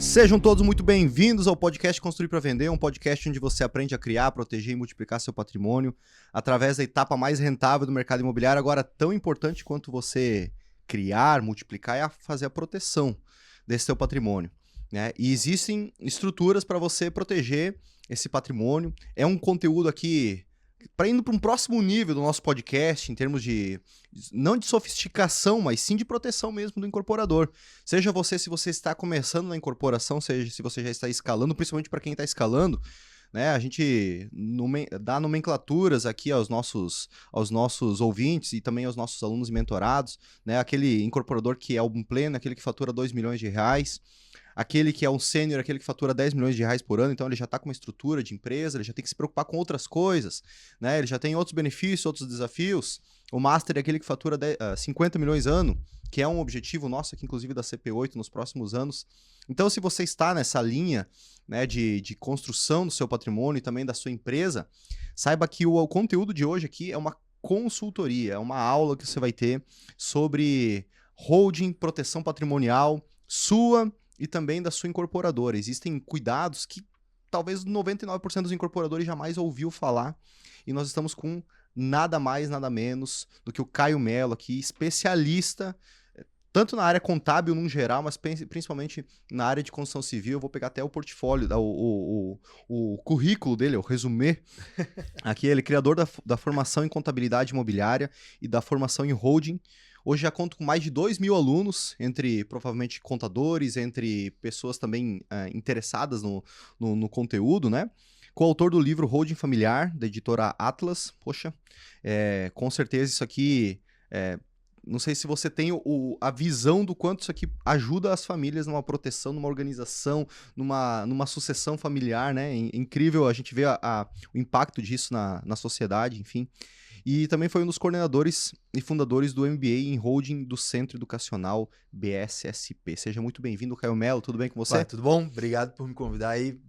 Sejam todos muito bem-vindos ao podcast Construir para Vender, um podcast onde você aprende a criar, proteger e multiplicar seu patrimônio através da etapa mais rentável do mercado imobiliário. Agora, tão importante quanto você criar, multiplicar, é fazer a proteção desse seu patrimônio, né? E existem estruturas para você proteger esse patrimônio. É um conteúdo aqui para indo para um próximo nível do nosso podcast, em termos de, não de sofisticação, mas sim de proteção mesmo do incorporador. Seja você, se você está começando na incorporação, seja se você já está escalando, principalmente para quem está escalando, né? A gente dá nomenclaturas aqui aos nossos ouvintes e também aos nossos alunos e mentorados, né? Aquele incorporador que é um pleno, aquele que fatura R$2 milhões, aquele que é um sênior, aquele que fatura R$10 milhões por ano, então ele já está com uma estrutura de empresa, ele já tem que se preocupar com outras coisas, né? Ele já tem outros benefícios, outros desafios. O master é aquele que fatura 50 milhões ano, que é um objetivo nosso aqui, inclusive da CP8 nos próximos anos. Então, se você está nessa linha, né, de construção do seu patrimônio e também da sua empresa, saiba que o conteúdo de hoje aqui é uma consultoria, é uma aula que você vai ter sobre holding, proteção patrimonial sua e também da sua incorporadora. Existem cuidados que talvez 99% dos incorporadores jamais ouviu falar, e nós estamos com nada mais, nada menos do que o Caio Melo aqui, especialista tanto na área contábil no geral, mas principalmente na área de construção civil. Eu vou pegar até o portfólio, o currículo dele, o resumê. Aqui ele é criador da formação em contabilidade imobiliária e da formação em holding. Hoje já conto com mais de 2.000 alunos, entre provavelmente contadores, entre pessoas também interessadas no conteúdo, né? Coautor do livro Holding Familiar, da editora Atlas. Poxa, com certeza isso aqui... não sei se você tem a visão do quanto isso aqui ajuda as famílias numa proteção, numa organização, numa sucessão familiar, né? É incrível a gente ver o impacto disso na sociedade, enfim. E também foi um dos coordenadores e fundadores do MBA em Holding do Centro Educacional BSSP. Seja muito bem-vindo, Caio Melo. Tudo bem com você? Tudo bom? Obrigado por me convidar aí.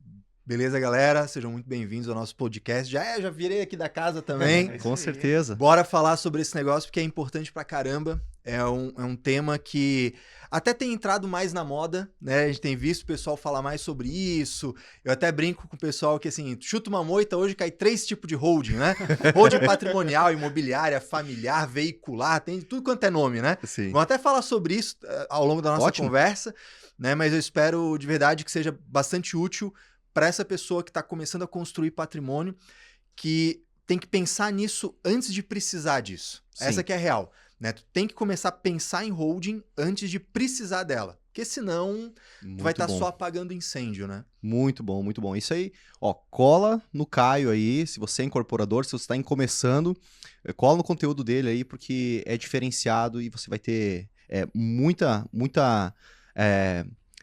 Beleza, galera? Sejam muito bem-vindos ao nosso podcast. Já virei aqui da casa também. Com certeza. Bora falar sobre esse negócio, porque é importante pra caramba. É um tema que até tem entrado mais na moda, né? A gente tem visto o pessoal falar mais sobre isso. Eu até brinco com o pessoal que, assim, chuta uma moita, hoje cai 3 tipos de holding, né? Holding patrimonial, imobiliária, familiar, veicular, tem tudo quanto é nome, né? Sim. Vamos até falar sobre isso ao longo da nossa conversa, né? Mas eu espero de verdade que seja bastante útil para essa pessoa que está começando a construir patrimônio, que tem que pensar nisso antes de precisar disso. Sim. Essa que é a real, né? Tu tem que começar a pensar em holding antes de precisar dela, porque senão tu vai estar só apagando incêndio, né? Muito bom, muito bom. Isso aí, ó, cola no Caio aí, se você é incorporador, se você está começando, cola no conteúdo dele aí, porque é diferenciado e você vai ter muita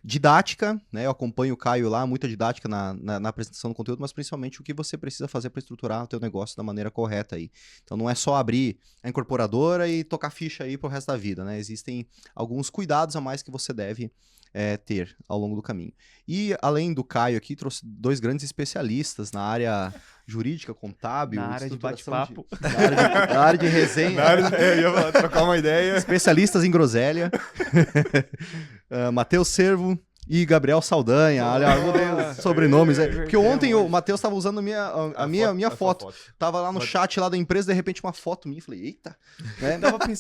didática, né? Eu acompanho o Caio lá, muita didática na apresentação do conteúdo, mas principalmente o que você precisa fazer para estruturar o teu negócio da maneira correta aí. Então não é só abrir a incorporadora e tocar ficha aí pro resto da vida, né? Existem alguns cuidados a mais que você deve ter ao longo do caminho. E além do Caio aqui, trouxe 2 grandes especialistas na área jurídica, contábil, na área de bate-papo, na área de resenha. Eu ia trocar uma ideia. Especialistas em groselha. Matheus Servo e Gabriel Saldanha. Olha, sobrenomes. Porque ontem o Matheus estava usando a minha foto. Tava lá no chat lá da empresa, de repente uma foto minha. Falei, eita.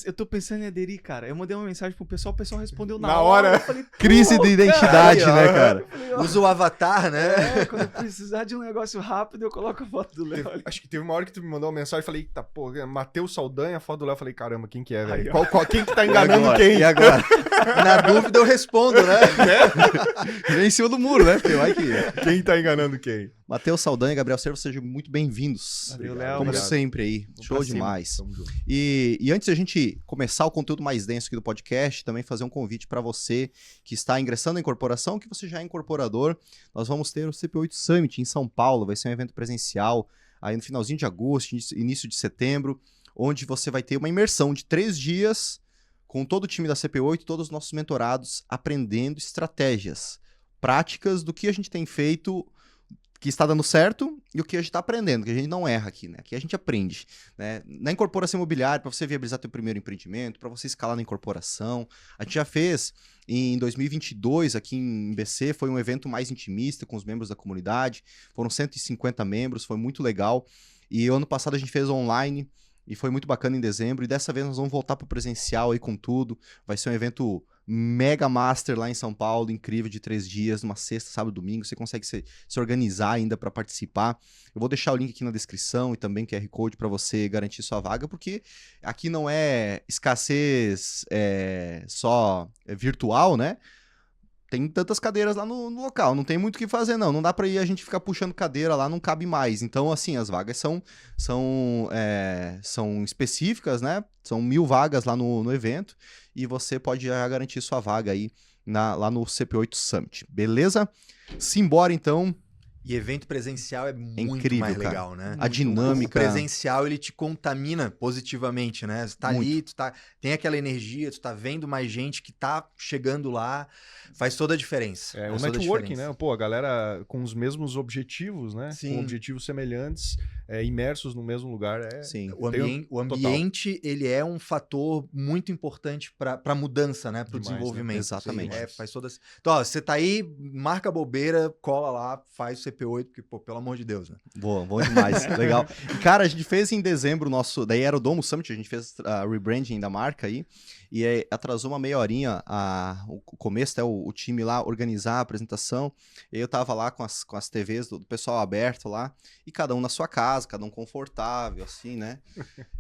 Eu tô pensando em aderir, cara. Eu mandei uma mensagem pro pessoal, o pessoal respondeu na hora. Eu falei, crise de identidade, né, cara? Usa o avatar, né? Quando eu precisar de um negócio rápido, eu coloco a foto do Léo. Acho que teve uma hora que tu me mandou uma mensagem e falei, eita, pô, Matheus Saldanha, a foto do Léo. Falei, caramba, quem que é, velho? Quem que tá enganando quem? E agora? Na dúvida eu respondo, né? Vem em cima do muro, né? Porque vai que... Quem tá enganando quem? Matheus Saldanha e Gabriel Servo, sejam muito bem-vindos. Valeu, Léo. Como sempre aí. Show demais. E antes de a gente começar o conteúdo mais denso aqui do podcast, também fazer um convite para você que está ingressando na incorporação, que você já é incorporador. Nós vamos ter o CP8 Summit em São Paulo. Vai ser um evento presencial aí no finalzinho de agosto, início de setembro, onde você vai ter uma imersão de 3 dias com todo o time da CP8, todos os nossos mentorados, aprendendo estratégias práticas do que a gente tem feito que está dando certo e o que a gente está aprendendo, que a gente não erra aqui, né? Aqui a gente aprende, né? Na incorporação imobiliária, para você viabilizar teu primeiro empreendimento, para você escalar na incorporação, a gente já fez em 2022 aqui em BC, foi um evento mais intimista com os membros da comunidade, foram 150 membros, foi muito legal. E ano passado a gente fez online e foi muito bacana em dezembro. E dessa vez nós vamos voltar para o presencial aí com tudo. Vai ser um evento mega master lá em São Paulo, incrível, de 3 dias, numa sexta, sábado, domingo. Você consegue se organizar ainda para participar. Eu vou deixar o link aqui na descrição e também QR Code para você garantir sua vaga, porque aqui não é escassez só virtual, né? Tem tantas cadeiras lá no local, não tem muito o que fazer, não. Não dá pra ir a gente ficar puxando cadeira lá, não cabe mais. Então, assim, as vagas são específicas, né? São 1000 vagas lá no evento e você pode já garantir sua vaga aí lá no CP8 Summit, beleza? Simbora, então. E evento presencial é muito incrível, mais cara. legal, né? A dinâmica. O presencial, ele te contamina positivamente, né? Você tá ali, tem aquela energia, tu tá vendo mais gente que tá chegando lá, faz toda a diferença. O networking, né? Pô, a galera com os mesmos objetivos, né? Sim. Com objetivos semelhantes, imersos no mesmo lugar. Sim. O ambiente, ele é um fator muito importante pra mudança, né? Pro desenvolvimento. Né? Exatamente. Faz toda... Então, ó, você tá aí, marca a bobeira, cola lá, faz o CP8, porque, pô, pelo amor de Deus, né? Boa, bom demais, legal. E, cara, a gente fez em dezembro daí era o Domo Summit, a gente fez a rebranding da marca aí, e aí atrasou uma meia horinha o começo, até o time lá organizar a apresentação, e eu tava lá com as TVs do pessoal aberto lá, e cada um na sua casa, cada um confortável, assim, né?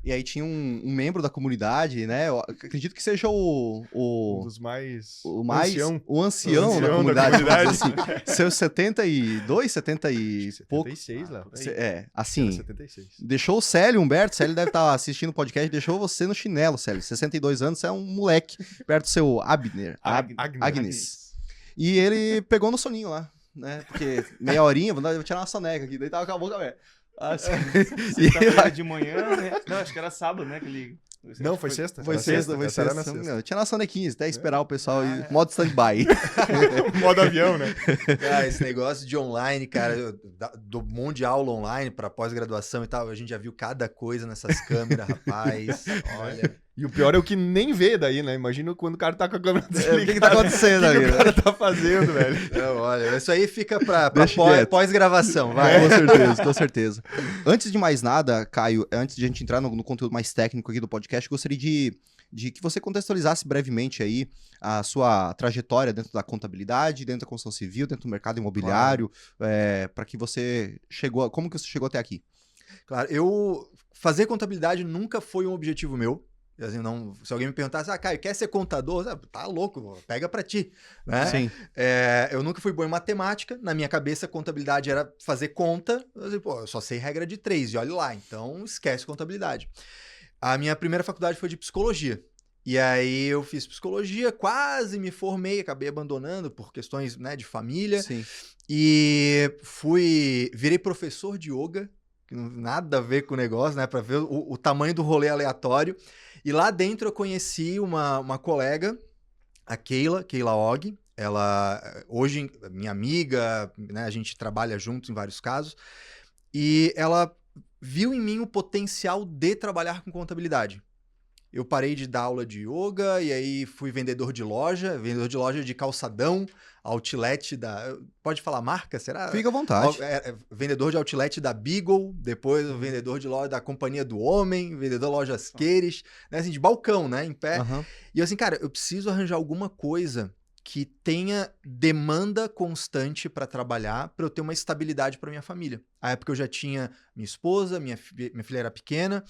E aí tinha um membro da comunidade, né? Eu acredito que seja um dos mais... O ancião da comunidade. Assim, seus 72, 70 e pouco. 76 lá. Assim, 76. deixou o Célio, Humberto, Célio deve estar assistindo o podcast, deixou você no chinelo, Célio. 62 anos, você é um moleque, perto do seu Abner. Agnes. E ele pegou no soninho lá, né? Porque meia horinha, vou tirar uma soneca aqui, daí tava com a boca aberta. Assim, sexta-feira de manhã, né? Não, acho que era sábado, né? Não, foi sexta. Foi sexta. Não, tinha na sonequinha, até esperar o pessoal ir modo stand-by. Modo avião, né? Esse negócio de online, cara, do monte de aula online para pós-graduação e tal, a gente já viu cada coisa nessas câmeras, rapaz. Olha. E o pior é o que nem vê daí, né? Imagina quando o cara tá com a câmera desligada. O que tá acontecendo ali? O que o cara né? tá fazendo, velho? Não, olha, isso aí fica pra pós-gravação, vai. Com certeza. Antes de mais nada, Caio, antes de a gente entrar no conteúdo mais técnico aqui do podcast, gostaria de que você contextualizasse brevemente aí a sua trajetória dentro da contabilidade, dentro da construção civil, dentro do mercado imobiliário, para que você chegou... Como que você chegou até aqui? Claro, fazer contabilidade nunca foi um objetivo meu. Assim, se alguém me perguntasse, Caio, quer ser contador? Tá louco, pega pra ti. Né? Sim. Eu nunca fui bom em matemática. Na minha cabeça, contabilidade era fazer conta. Eu só sei regra de 3 e olha lá. Então, esquece contabilidade. A minha primeira faculdade foi de psicologia. E aí eu fiz psicologia, quase me formei, acabei abandonando por questões, né, de família. Sim. E virei professor de yoga, que nada a ver com o negócio, né, para ver o tamanho do rolê aleatório. E lá dentro eu conheci uma colega, a Keila Og. Ela, hoje, minha amiga, né, a gente trabalha juntos em vários casos. E ela viu em mim o potencial de trabalhar com contabilidade. Eu parei de dar aula de yoga e aí fui vendedor de loja de calçadão, outlet Pode falar marca, será? Fica à vontade. Vendedor de outlet da Beagle, depois vendedor de loja da Companhia do Homem, vendedor de lojas Queires, né, assim, de balcão, né, em pé. Uhum. E eu assim, cara, eu preciso arranjar alguma coisa que tenha demanda constante para trabalhar, para eu ter uma estabilidade para minha família. A época eu já tinha minha esposa, minha filha era pequena.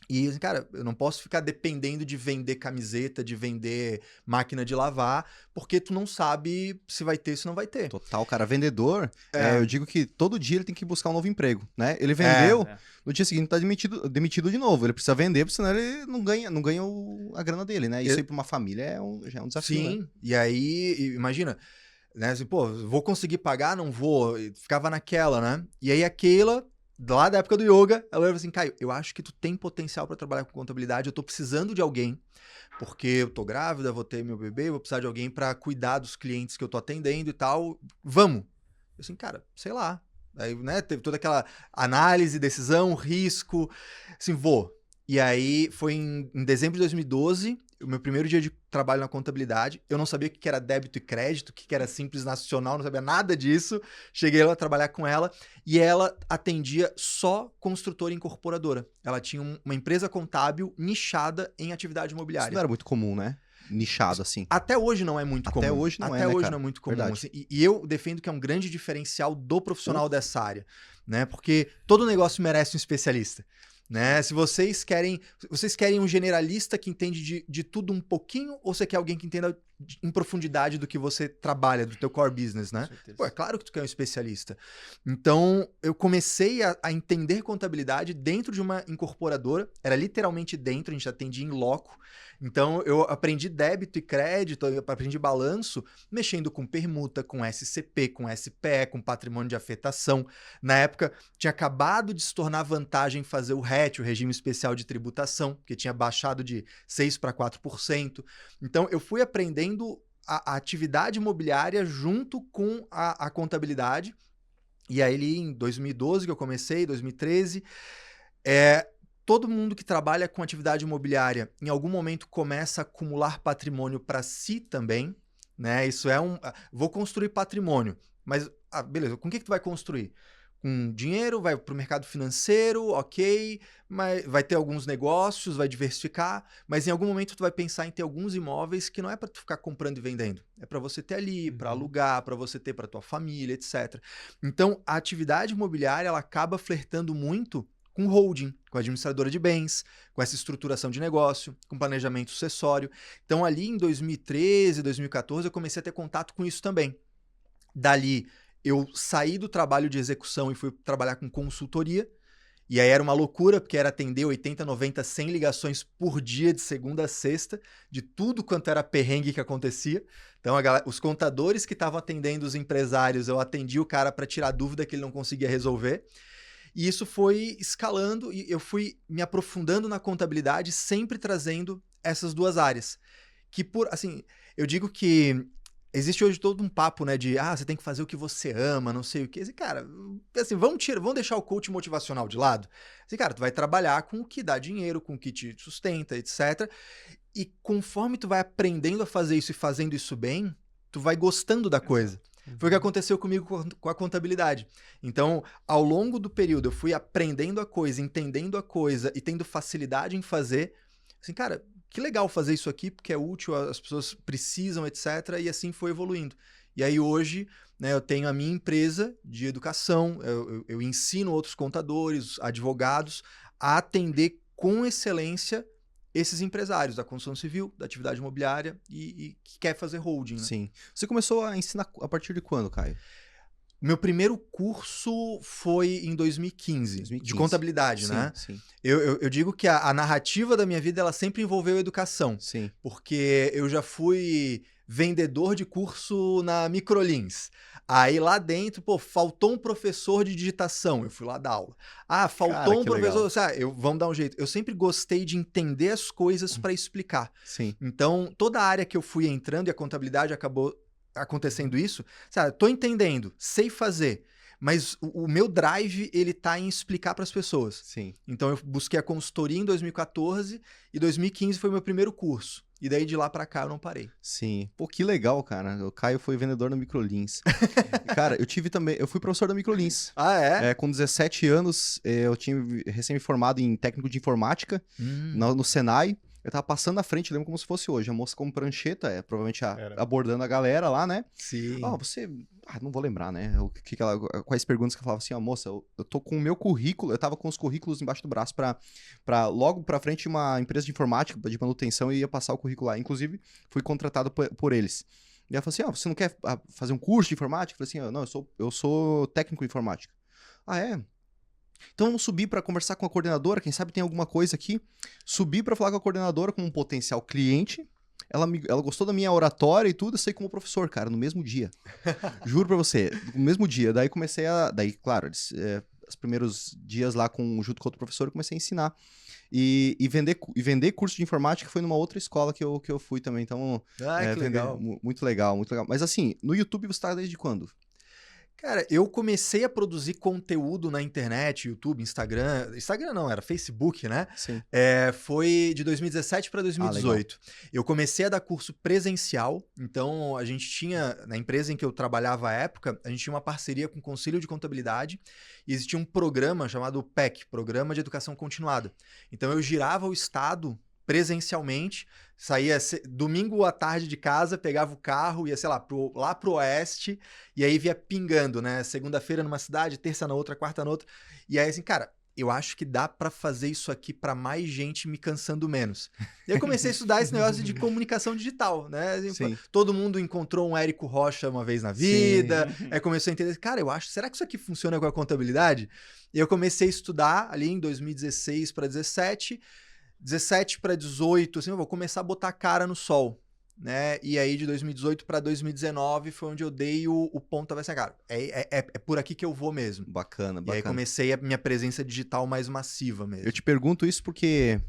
E, cara, eu não posso ficar dependendo de vender camiseta, de vender máquina de lavar, porque tu não sabe se vai ter, se não vai ter. Total, cara. Vendedor, eu digo que todo dia ele tem que buscar um novo emprego, né? Ele vendeu, no dia seguinte tá demitido de novo. Ele precisa vender, porque senão ele não ganha a grana dele, né? Isso aí pra uma família já é um desafio. Sim, né? E aí, imagina, né? Assim, pô, vou conseguir pagar? Não vou. Ficava naquela, né? E aí a Keila, lá da época do yoga, ela falou assim, Caio, eu acho que tu tem potencial para trabalhar com contabilidade, eu tô precisando de alguém, porque eu tô grávida, vou ter meu bebê, vou precisar de alguém para cuidar dos clientes que eu tô atendendo e tal, vamos. Eu assim, cara, sei lá, Aí, né, teve toda aquela análise, decisão, risco, assim, vou. E aí foi em dezembro de 2012, o meu primeiro dia de trabalho na contabilidade. Eu não sabia o que era débito e crédito, o que era Simples Nacional, não sabia nada disso. Cheguei lá a trabalhar com ela e ela atendia só construtora e incorporadora. Ela tinha uma empresa contábil nichada em atividade imobiliária. Isso não era muito comum, né? Nichado, assim. Até hoje não é muito comum. Até hoje não é, Até né, hoje cara? não é muito comum. Verdade. Assim, e eu defendo que é um grande diferencial do profissional dessa área, né? Porque todo negócio merece um especialista, né? Se vocês querem um generalista que entende de tudo um pouquinho, ou você quer alguém que entenda em profundidade do que você trabalha, do teu core business, né? Pô, é claro que tu quer um especialista. Então, eu comecei a entender contabilidade dentro de uma incorporadora, era literalmente dentro, a gente atendia em loco. Então, eu aprendi débito e crédito, eu aprendi balanço, mexendo com permuta, com SCP, com SPE, com patrimônio de afetação. Na época, tinha acabado de se tornar vantagem fazer o RET, o regime especial de tributação, que tinha baixado de 6% para 4%. Então, eu fui aprendendo a atividade imobiliária junto com a contabilidade. E aí, em 2012 que eu comecei, 2013, todo mundo que trabalha com atividade imobiliária, em algum momento começa a acumular patrimônio para si também, né? Isso é vou construir patrimônio, mas, beleza, com o que tu vai construir? Com dinheiro, vai para o mercado financeiro, ok, mas vai ter alguns negócios, vai diversificar, mas em algum momento tu vai pensar em ter alguns imóveis que não é para tu ficar comprando e vendendo, é para você ter ali, para alugar, para você ter para tua família, etc. Então, a atividade imobiliária, ela acaba flertando muito com holding, com administradora de bens, com essa estruturação de negócio, com planejamento sucessório. Então, ali em 2013, 2014, eu comecei a ter contato com isso também. Dali, eu saí do trabalho de execução e fui trabalhar com consultoria. E aí era uma loucura, porque era atender 80, 90, 100 ligações por dia, de segunda a sexta, de tudo quanto era perrengue que acontecia. Então, os contadores que estavam atendendo os empresários, eu atendi o cara para tirar dúvida que ele não conseguia resolver. E isso foi escalando e eu fui me aprofundando na contabilidade, sempre trazendo essas duas áreas. Que eu digo que existe hoje todo um papo, né, de você tem que fazer o que você ama, não sei o quê. Cara, assim, vamos deixar o coach motivacional de lado. Assim, cara, tu vai trabalhar com o que dá dinheiro, com o que te sustenta, etc. E conforme tu vai aprendendo a fazer isso e fazendo isso bem, tu vai gostando da coisa. Foi o que aconteceu comigo com a contabilidade. Então, ao longo do período, eu fui aprendendo a coisa, entendendo a coisa e tendo facilidade em fazer. Assim, cara, que legal fazer isso aqui, porque é útil, as pessoas precisam, etc. E assim foi evoluindo. E aí hoje, né, eu tenho a minha empresa de educação, eu ensino outros contadores, advogados, a atender com excelência esses empresários da construção civil, da atividade imobiliária e que quer fazer holding. Né? Sim. Você começou a ensinar a partir de quando, Caio? Meu primeiro curso foi em 2015. De contabilidade, sim, né? Sim. Eu digo que a narrativa da minha vida ela sempre envolveu educação. Sim. Porque eu já fui vendedor de curso na Microlins. Aí lá dentro, faltou um professor de digitação, eu fui lá dar aula. Faltou um professor, vamos dar um jeito. Eu sempre gostei de entender as coisas para explicar. Sim. Então, toda a área que eu fui entrando e a contabilidade acabou acontecendo isso, tô entendendo, sei fazer, mas o meu drive, ele tá em explicar para as pessoas. Sim. Então, eu busquei a consultoria em 2014 e 2015 foi o meu primeiro curso. E daí de lá pra cá eu não parei. Sim. Pô, que legal, cara. O Caio foi vendedor na Microlins. Cara, eu fui professor da Microlins. Com 17 anos, eu tinha recém me formado em técnico de informática no Senai. Eu tava passando na frente, lembro como se fosse hoje. A moça com prancheta, provavelmente abordando a galera lá, né? Sim. Você... não vou lembrar, né? Quais perguntas que eu falava assim, moça, eu tô com o meu currículo, eu tava com os currículos embaixo do braço pra logo pra frente uma empresa de informática, de manutenção, e ia passar o currículo lá. Inclusive, fui contratado por eles. E ela falou assim, você não quer fazer um curso de informática? Eu falei assim, não, eu sou técnico em informática. É? Então vamos subir para conversar com a coordenadora, quem sabe tem alguma coisa aqui. Subi para falar com a coordenadora como um potencial cliente. Ela gostou da minha oratória e tudo, eu saí como professor, cara, no mesmo dia. Juro pra você, no mesmo dia. Daí comecei Daí, claro, os primeiros dias lá junto com outro professor, eu comecei a ensinar. E vender curso de informática foi numa outra escola que eu fui também. Então, que legal. Muito legal, muito legal. Mas assim, no YouTube você tá desde quando? Cara, eu comecei a produzir conteúdo na internet, YouTube, Instagram. Instagram não, era Facebook, né? Sim. Foi de 2017 para 2018. Eu comecei a dar curso presencial, então a gente tinha, na empresa em que eu trabalhava à época, a gente tinha uma parceria com o Conselho de Contabilidade e existia um programa chamado PEC, Programa de Educação Continuada. Então eu girava o estado presencialmente, saía domingo à tarde de casa, pegava o carro, ia, sei lá, lá pro oeste, e aí via pingando, né? Segunda-feira numa cidade, terça na outra, quarta na outra. E aí, assim, cara, eu acho que dá pra fazer isso aqui pra mais gente me cansando menos. E aí eu comecei a estudar esse negócio de comunicação digital, né? Sim. Todo mundo encontrou um Érico Rocha uma vez na vida, aí começou a entender, cara, eu acho, será que isso aqui funciona com a contabilidade? E eu comecei a estudar ali em 2016 para 17 para 18, assim, eu vou começar a botar a cara no sol, né? E aí de 2018 para 2019 foi onde eu dei o ponto, vai ser, cara, é por aqui que eu vou mesmo. Bacana. E aí comecei a minha presença digital mais massiva mesmo. Eu te pergunto isso porque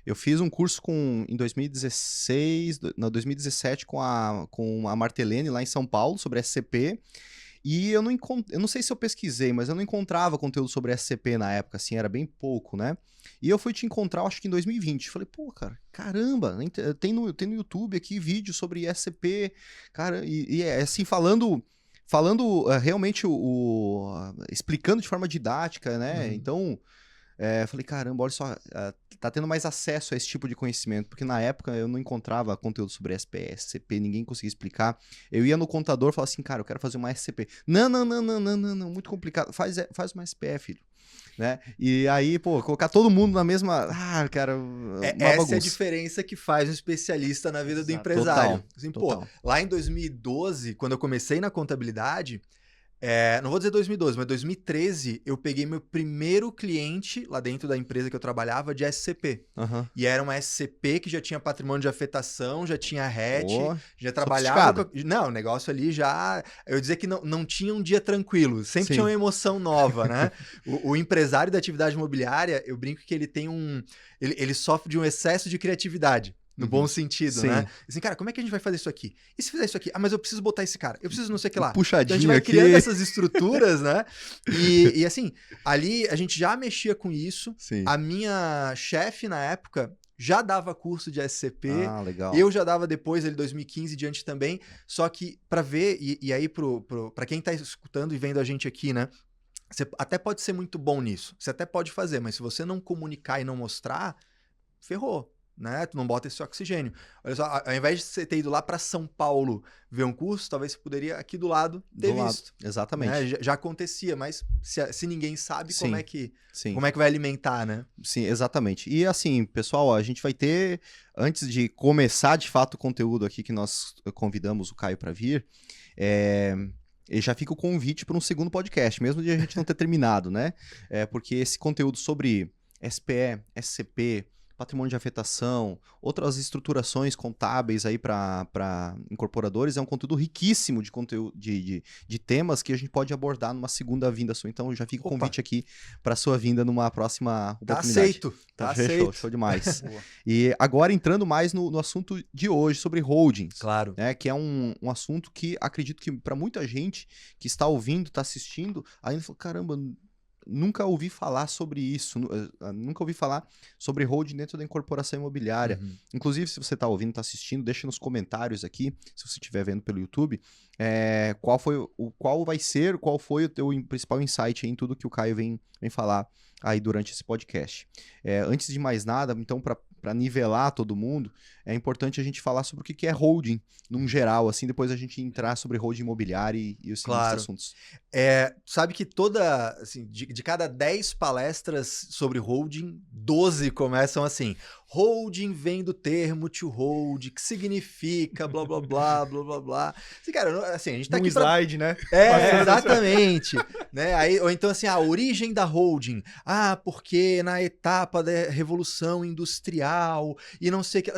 eu fiz um curso em 2017 com a Martelene lá em São Paulo sobre SCP. E eu não sei se eu pesquisei, mas eu não encontrava conteúdo sobre SCP na época, assim, era bem pouco, né? E eu fui te encontrar, acho que em 2020. Falei, pô, cara, caramba, tem no YouTube aqui vídeo sobre SCP, cara, e é assim, falando realmente, explicando de forma didática, né? Então, falei, caramba, olha só, tá tendo mais acesso a esse tipo de conhecimento, porque na época eu não encontrava conteúdo sobre SPS, SCP, ninguém conseguia explicar. Eu ia no contador e falava assim, cara, eu quero fazer uma SCP. Não, muito complicado. Faz uma SPE, filho. Né? E aí, pô, colocar todo mundo na mesma... cara, essa é a diferença que faz um especialista na vida do empresário. Total, assim, total. Pô, lá em 2012, quando eu comecei na contabilidade... não vou dizer 2012, mas 2013 eu peguei meu primeiro cliente lá dentro da empresa que eu trabalhava de SCP. Uhum. E era uma SCP que já tinha patrimônio de afetação, já tinha RET, já trabalhava... Não, o negócio ali já... Eu dizia que não tinha um dia tranquilo, sempre tinha uma emoção nova, né? O empresário da atividade imobiliária, eu brinco que ele tem ele sofre de um excesso de criatividade. No bom sentido, né? Assim, cara, como é que a gente vai fazer isso aqui? E se fizer isso aqui? Ah, mas eu preciso botar esse cara. Eu preciso não sei o que lá. Puxadinho então a gente vai aqui. criando essas estruturas, né? E assim, ali a gente já mexia com isso. Sim. A minha chefe, na época, já dava curso de SCP. Ah, legal. Eu já dava depois, ele 2015 e diante também. Só que pra ver, e aí pra quem tá escutando e vendo a gente aqui, né? Você até pode ser muito bom nisso. Você até pode fazer, mas se você não comunicar e não mostrar, ferrou. Né? Tu não bota esse oxigênio. Olha só, ao invés de você ter ido lá para São Paulo ver um curso, talvez você poderia aqui do lado ter visto. Exatamente. Né? Já acontecia, mas se ninguém sabe, Sim. como é que vai alimentar, né? Sim, exatamente. E assim, pessoal, a gente vai ter, antes de começar de fato o conteúdo aqui que nós convidamos o Caio para vir, e já fica o convite para um segundo podcast, mesmo de a gente não ter terminado, né? Porque esse conteúdo sobre SPE, SCP, patrimônio de afetação, outras estruturações contábeis aí para incorporadores, é um conteúdo riquíssimo de conteúdo de temas que a gente pode abordar numa segunda vinda sua. Então já fica o convite aqui para sua vinda numa próxima oportunidade. Tá Fechou, aceito. show demais. E agora entrando mais no assunto de hoje, sobre holdings. Claro. Né, que é um assunto que acredito que para muita gente que está ouvindo, está assistindo, ainda falou, caramba, nunca ouvi falar sobre isso, nunca ouvi falar sobre holding dentro da incorporação imobiliária. Uhum. Inclusive, se você está ouvindo, está assistindo, deixa nos comentários aqui, se você estiver vendo pelo YouTube, qual foi o teu principal insight em tudo que o Caio vem falar aí durante esse podcast. Antes de mais nada, então, para nivelar todo mundo, é importante a gente falar sobre o que é holding, num geral, assim, depois a gente entrar sobre holding imobiliário e os seguintes assuntos. Sabe que assim, de cada 10 palestras sobre holding, 12 começam assim, holding vem do termo to hold, que significa blá, blá, blá, blá, blá, blá. Assim, cara, assim, a gente tá aqui slide, né? Exatamente. Né? Aí, ou então, assim, a origem da holding. Porque na etapa da Revolução Industrial e não sei o que...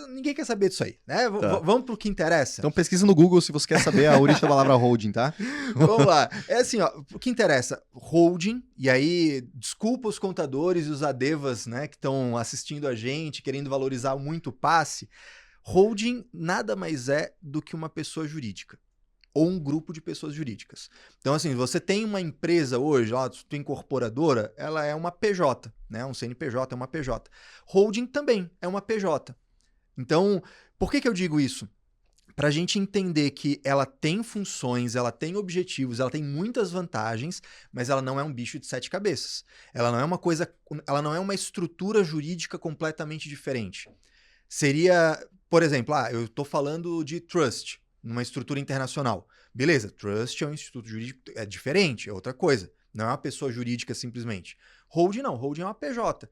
Ninguém quer saber disso aí, né? Vamos pro que interessa. Então pesquisa no Google se você quer saber a origem da palavra holding, tá? Vamos lá. Assim, ó, o que interessa? Holding, e aí, desculpa os contadores e os adevas, né, que estão assistindo a gente, querendo valorizar muito o passe. Holding nada mais é do que uma pessoa jurídica. ou um grupo de pessoas jurídicas. Então, assim, você tem uma empresa hoje, ó, tua incorporadora, ela é uma PJ, né? Um CNPJ é uma PJ. Holding também é uma PJ. Então, por que eu digo isso? Para a gente entender que ela tem funções, ela tem objetivos, ela tem muitas vantagens, mas ela não é um bicho de 7 cabeças. Ela não é uma coisa, ela não é uma estrutura jurídica completamente diferente. Seria, por exemplo, eu estou falando de trust, numa estrutura internacional. Beleza, trust é um instituto jurídico, é diferente, é outra coisa. Não é uma pessoa jurídica simplesmente. Holding não, holding é uma PJ.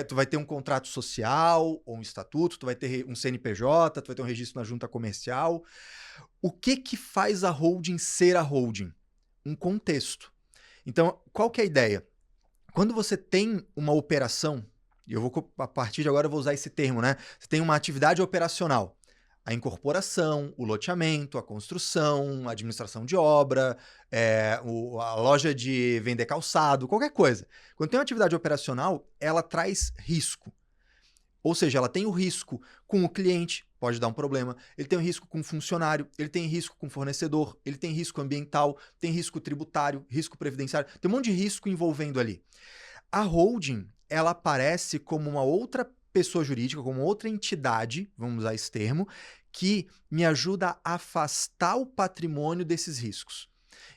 Tu vai ter um contrato social ou um estatuto, tu vai ter um CNPJ, tu vai ter um registro na junta comercial. O que faz a holding ser a holding? Um contexto. Então, qual que é a ideia? Quando você tem uma operação, e a partir de agora eu vou usar esse termo, né? Você tem uma atividade operacional. A incorporação, o loteamento, a construção, a administração de obra, a loja de vender calçado, qualquer coisa. Quando tem uma atividade operacional, ela traz risco. Ou seja, ela tem o risco com o cliente, pode dar um problema. Ele tem o risco com o funcionário, ele tem risco com o fornecedor, ele tem risco ambiental, tem risco tributário, risco previdenciário. Tem um monte de risco envolvendo ali. A holding, ela aparece como uma outra pessoa jurídica, como outra entidade, vamos usar esse termo, que me ajuda a afastar o patrimônio desses riscos.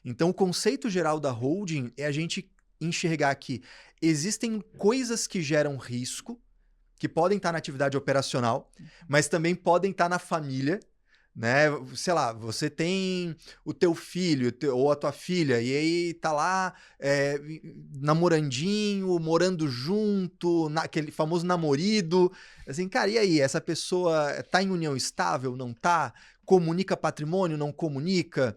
Então, o conceito geral da holding é a gente enxergar que existem coisas que geram risco, que podem estar na atividade operacional, mas também podem estar na família, né? Sei lá, você tem o teu filho ou a tua filha e aí tá lá namorandinho, morando junto, aquele famoso namorido, assim, cara, e aí, essa pessoa tá em união estável, não tá? Comunica patrimônio, não comunica?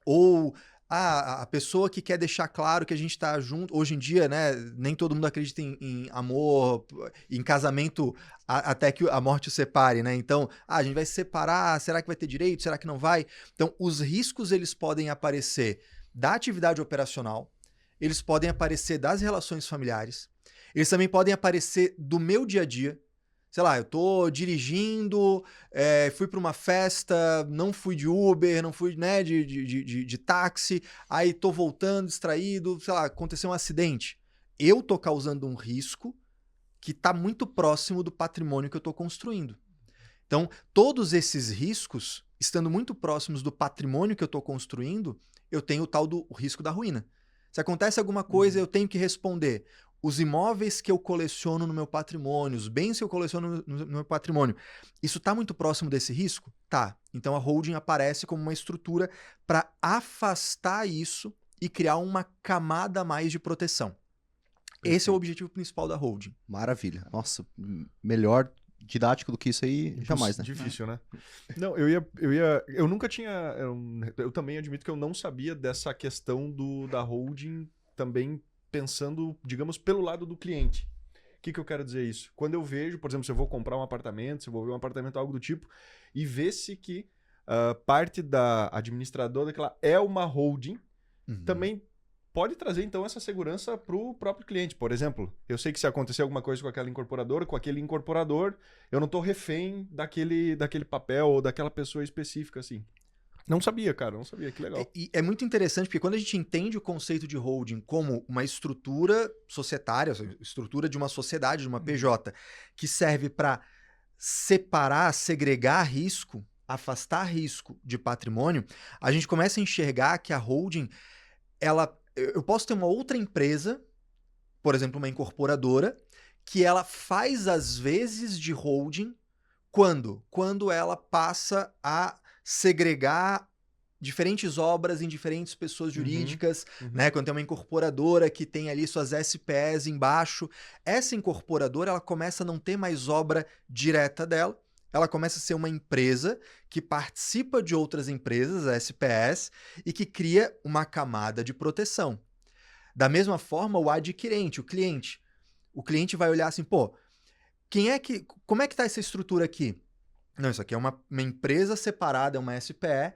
Ou a pessoa que quer deixar claro que a gente tá junto, hoje em dia, né, nem todo mundo acredita em amor, em casamento até que a morte o separe, né? Então, a gente vai se separar, será que vai ter direito, será que não vai? Então, os riscos, eles podem aparecer da atividade operacional, eles podem aparecer das relações familiares, eles também podem aparecer do meu dia a dia. Sei lá, eu tô dirigindo, fui para uma festa, não fui de Uber, não fui, né, de táxi, aí tô voltando distraído, sei lá, aconteceu um acidente. Eu tô causando um risco que tá muito próximo do patrimônio que eu tô construindo. Então, todos esses riscos, estando muito próximos do patrimônio que eu tô construindo, eu tenho o tal do risco da ruína. Se acontece alguma coisa, eu tenho que responder. Os imóveis que eu coleciono no meu patrimônio, os bens que eu coleciono no meu patrimônio, isso está muito próximo desse risco? Tá. Então a holding aparece como uma estrutura para afastar isso e criar uma camada a mais de proteção. Perfeito. Esse é o objetivo principal da holding. Maravilha. Nossa, melhor didático do que isso aí, jamais, né? Difícil, né? Não, eu nunca tinha, eu também admito que eu não sabia dessa questão da holding também pensando, digamos, pelo lado do cliente. O que eu quero dizer isso? Quando eu vejo, por exemplo, se eu vou comprar um apartamento, se eu vou ver um apartamento, algo do tipo, e vê-se que parte da administradora daquela é uma holding, também pode trazer, então, essa segurança para o próprio cliente. Por exemplo, eu sei que se acontecer alguma coisa com aquela incorporadora, com aquele incorporador, eu não estou refém daquele papel ou daquela pessoa específica, assim. Não sabia, cara, não sabia, que legal. É muito interessante, porque quando a gente entende o conceito de holding como uma estrutura societária, estrutura de uma sociedade, de uma PJ, que serve para separar, segregar risco, afastar risco de patrimônio, a gente começa a enxergar que a holding, eu posso ter uma outra empresa, por exemplo, uma incorporadora, que ela faz às vezes de holding quando ela passa a segregar diferentes obras em diferentes pessoas jurídicas, né? Quando tem uma incorporadora que tem ali suas SPEs embaixo, essa incorporadora ela começa a não ter mais obra direta dela, ela começa a ser uma empresa que participa de outras empresas, as SPEs, e que cria uma camada de proteção. Da mesma forma, o adquirente, o cliente. O cliente vai olhar assim, pô, como é que tá essa estrutura aqui? Não, isso aqui é uma empresa separada, é uma SPE.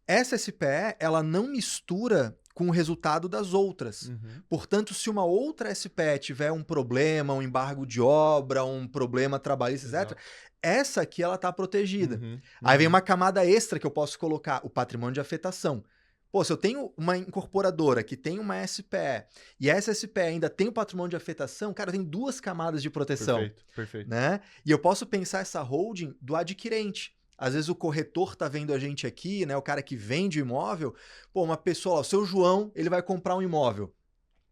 Essa SPE, ela não mistura com o resultado das outras. Portanto, se uma outra SPE tiver um problema, um embargo de obra, um problema trabalhista, etc., essa aqui ela está protegida. Aí vem uma camada extra que eu posso colocar, o patrimônio de afetação. Pô, se eu tenho uma incorporadora que tem uma SPE e essa SPE ainda tem o patrimônio de afetação, cara, tem 2 camadas de proteção. Perfeito. Né? E eu posso pensar essa holding do adquirente. Às vezes o corretor tá vendo a gente aqui, né? O cara que vende o imóvel. Pô, uma pessoa, o seu João, ele vai comprar um imóvel.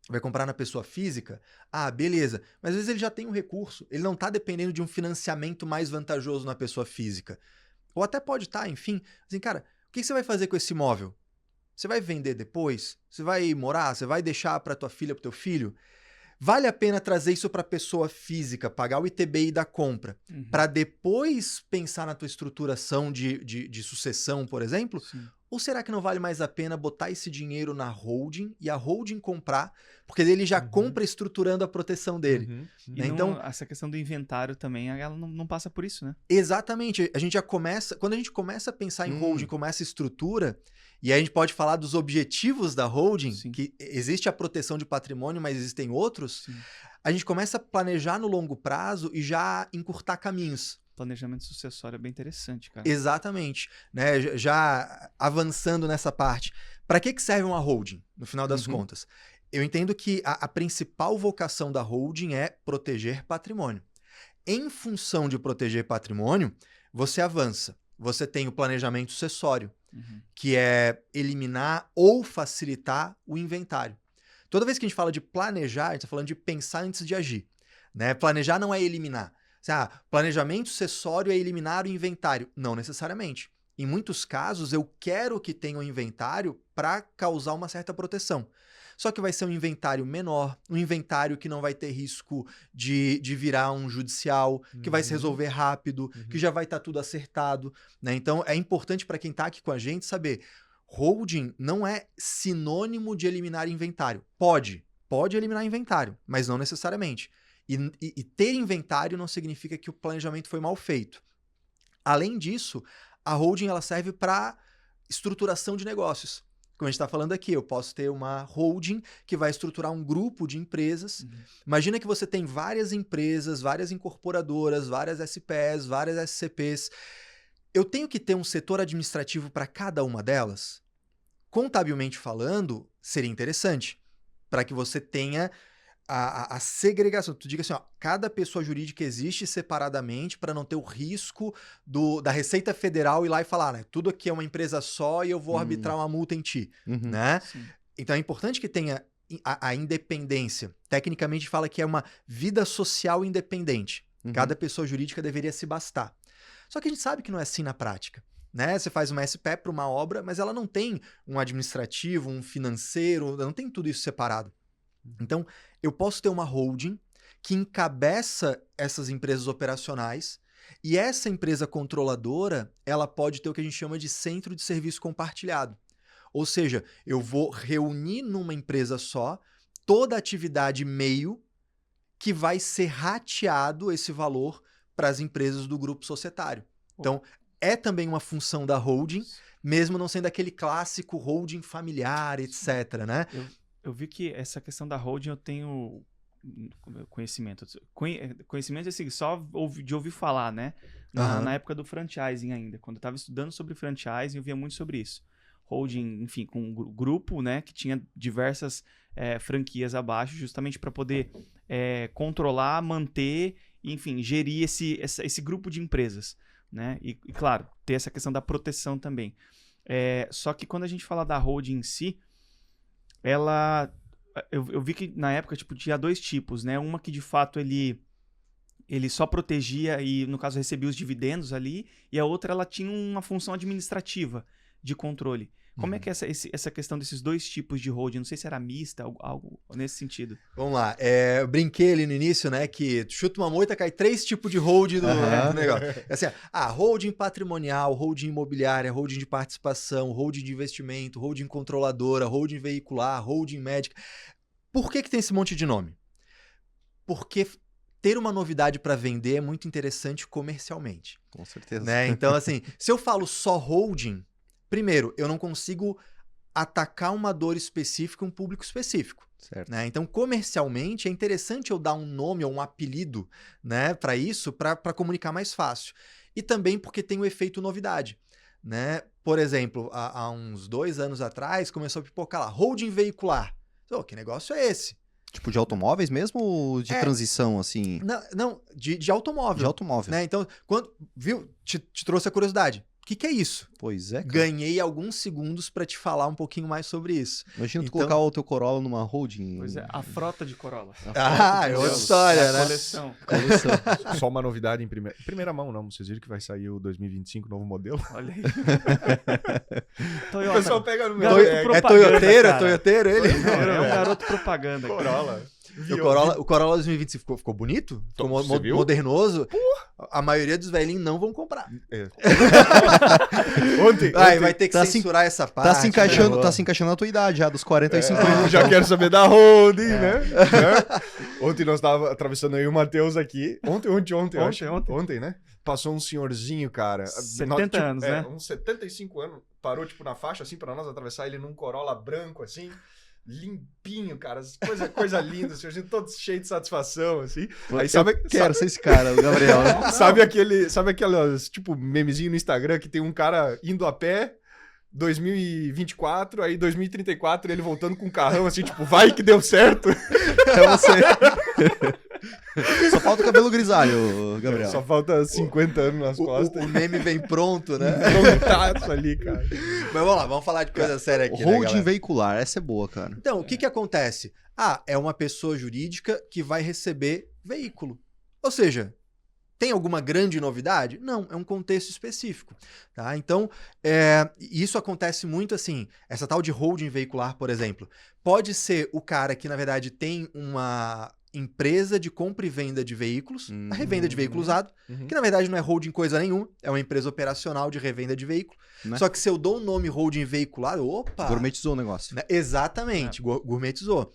Vai comprar na pessoa física? Ah, beleza. Mas às vezes ele já tem um recurso. Ele não tá dependendo de um financiamento mais vantajoso na pessoa física. Ou até pode estar, enfim. Assim, cara, o que você vai fazer com esse imóvel? Você vai vender depois? Você vai morar? Você vai deixar para tua filha, para teu filho? Vale a pena trazer isso para a pessoa física, pagar o ITBI da compra, para depois pensar na tua estruturação de sucessão, por exemplo? Sim. Ou será que não vale mais a pena botar esse dinheiro na holding e a holding comprar, porque ele já compra estruturando a proteção dele? E Né? Então, essa questão do inventário também, ela não passa por isso, né? exatamente. A gente já começa, quando a gente começa a pensar em holding como essa estrutura, e aí a gente pode falar dos objetivos da holding, que existe a proteção de patrimônio, mas existem outros, a gente começa a planejar no longo prazo e já encurtar caminhos. Planejamento sucessório é bem interessante, cara. Exatamente. Né? Já avançando nessa parte. Para que serve uma holding, no final das contas? Eu entendo que a principal vocação da holding é proteger patrimônio. Em função de proteger patrimônio, você avança. Você tem o planejamento sucessório, que é eliminar ou facilitar o inventário. Toda vez que a gente fala de planejar, a gente está falando de pensar antes de agir. Né? Planejar não é eliminar. Planejamento sucessório é eliminar o inventário. Não necessariamente. Em muitos casos, eu quero que tenha um inventário para causar uma certa proteção. Só que vai ser um inventário menor, um inventário que não vai ter risco de virar um judicial, que vai se resolver rápido, que já vai estar tudo acertado. Né? Então, é importante para quem está aqui com a gente saber, holding não é sinônimo de eliminar inventário. Pode eliminar inventário, mas não necessariamente. E ter inventário não significa que o planejamento foi mal feito. Além disso, a holding ela serve para estruturação de negócios. Como a gente está falando aqui, eu posso ter uma holding que vai estruturar um grupo de empresas. Imagina que você tem várias empresas, várias incorporadoras, várias SPs, várias SCPs. Eu tenho que ter um setor administrativo para cada uma delas? Contabilmente falando, seria interessante, para que você tenha a segregação. Tu diga assim, ó, cada pessoa jurídica existe separadamente para não ter o risco da Receita Federal ir lá e falar, né? Tudo aqui é uma empresa só e eu vou arbitrar uma multa em ti. Né? Então é importante que tenha a independência. Tecnicamente fala que é uma vida social independente. Cada pessoa jurídica deveria se bastar. Só que a gente sabe que não é assim na prática. Né? Você faz uma SPE para uma obra, mas ela não tem um administrativo, um financeiro, não tem tudo isso separado. Então, eu posso ter uma holding que encabeça essas empresas operacionais e essa empresa controladora, ela pode ter o que a gente chama de centro de serviço compartilhado. Ou seja, eu vou reunir numa empresa só toda a atividade meio que vai ser rateado esse valor para as empresas do grupo societário. Então, é também uma função da holding, mesmo não sendo aquele clássico holding familiar, etc. Né? Eu vi que essa questão da holding eu tenho conhecimento. Conhecimento assim, só de ouvir falar, né? Na época do franchising ainda. Quando eu estava estudando sobre franchising, eu via muito sobre isso. Holding, enfim, com um grupo, né? Que tinha diversas franquias abaixo, justamente para poder controlar, manter, enfim, gerir esse grupo de empresas. Né? E, claro, ter essa questão da proteção também. Só que quando a gente fala da holding em si, eu vi que na época tinha 2 tipos, né? Uma que de fato ele só protegia e, no caso, recebia os dividendos ali, e a outra ela tinha uma função administrativa de controle. Como é que é essa questão desses 2 tipos de holding? Não sei se era mista, algo nesse sentido. Vamos lá. Eu brinquei ali no início, né? Que tu chuta uma moita, cai 3 tipos de holding do negócio. Assim, holding patrimonial, holding imobiliária, holding de participação, holding de investimento, holding controladora, holding veicular, holding médica. Por que tem esse monte de nome? Porque ter uma novidade para vender é muito interessante comercialmente. Com certeza. Né? Então, assim, se eu falo só holding, primeiro, eu não consigo atacar uma dor específica, um público específico. Certo. Né? Então, comercialmente, é interessante eu dar um nome ou um apelido, né, para isso, para comunicar mais fácil. E também porque tem o efeito novidade. Né? Por exemplo, há uns 2 anos atrás, começou a pipocar lá, holding veicular. Oh, que negócio é esse? Tipo de automóveis mesmo ou de transição, assim? Não, de automóvel. De automóvel. Né? Então, quando viu, te trouxe a curiosidade. O que é isso? Pois é, cara. Ganhei alguns segundos para te falar um pouquinho mais sobre isso. Imagina tu colocar o teu Corolla numa holding. Pois é, a frota de Corolla. É outra história, né? Coleção. Só uma novidade em primeira mão, não. Vocês viram que vai sair o 2025, novo modelo? Olha aí. O pessoal pega no meu... É toyoteiro ele? Não, é um garoto propaganda. Corolla. O Corolla 2025 ficou bonito? Ficou modernoso? A maioria dos velhinhos não vão comprar. Ontem vai ter que censurar essa parte. Tá se encaixando na tua idade já, dos 40 e 50. Já quero saber da holding, né? Ontem nós estávamos atravessando aí o Matheus aqui. Ontem, né? Passou um senhorzinho, cara. 70 anos, né? Uns 75 anos. Parou, tipo, na faixa, assim, pra nós atravessar ele num Corolla branco, assim. Limpinho, cara, coisa linda, assim, a gente todo cheio de satisfação, assim. Aí Quero ser esse cara, o Gabriel. Né? sabe aquelas, tipo, memezinho no Instagram que tem um cara indo a pé, 2024, aí 2034 ele voltando com um carrão, assim, tipo, vai que deu certo. É você. Só falta o cabelo grisalho, Gabriel. Só falta 50 anos nas costas. O meme vem pronto, né? Prontaço ali, cara. Mas vamos lá, vamos falar de coisa séria aqui, holding né, veicular, essa é boa, cara. Então, o que acontece? É uma pessoa jurídica que vai receber veículo. Ou seja, tem alguma grande novidade? Não, é um contexto específico. Tá? Então, isso acontece muito assim, essa tal de holding veicular, por exemplo. Pode ser o cara que, na verdade, tem uma empresa de compra e venda de veículos, a revenda de veículo usado, que na verdade não é holding coisa nenhuma, é uma empresa operacional de revenda de veículo. Né? Só que se eu dou o nome holding veicular, opa! Gourmetizou o negócio. Né? Exatamente, gourmetizou.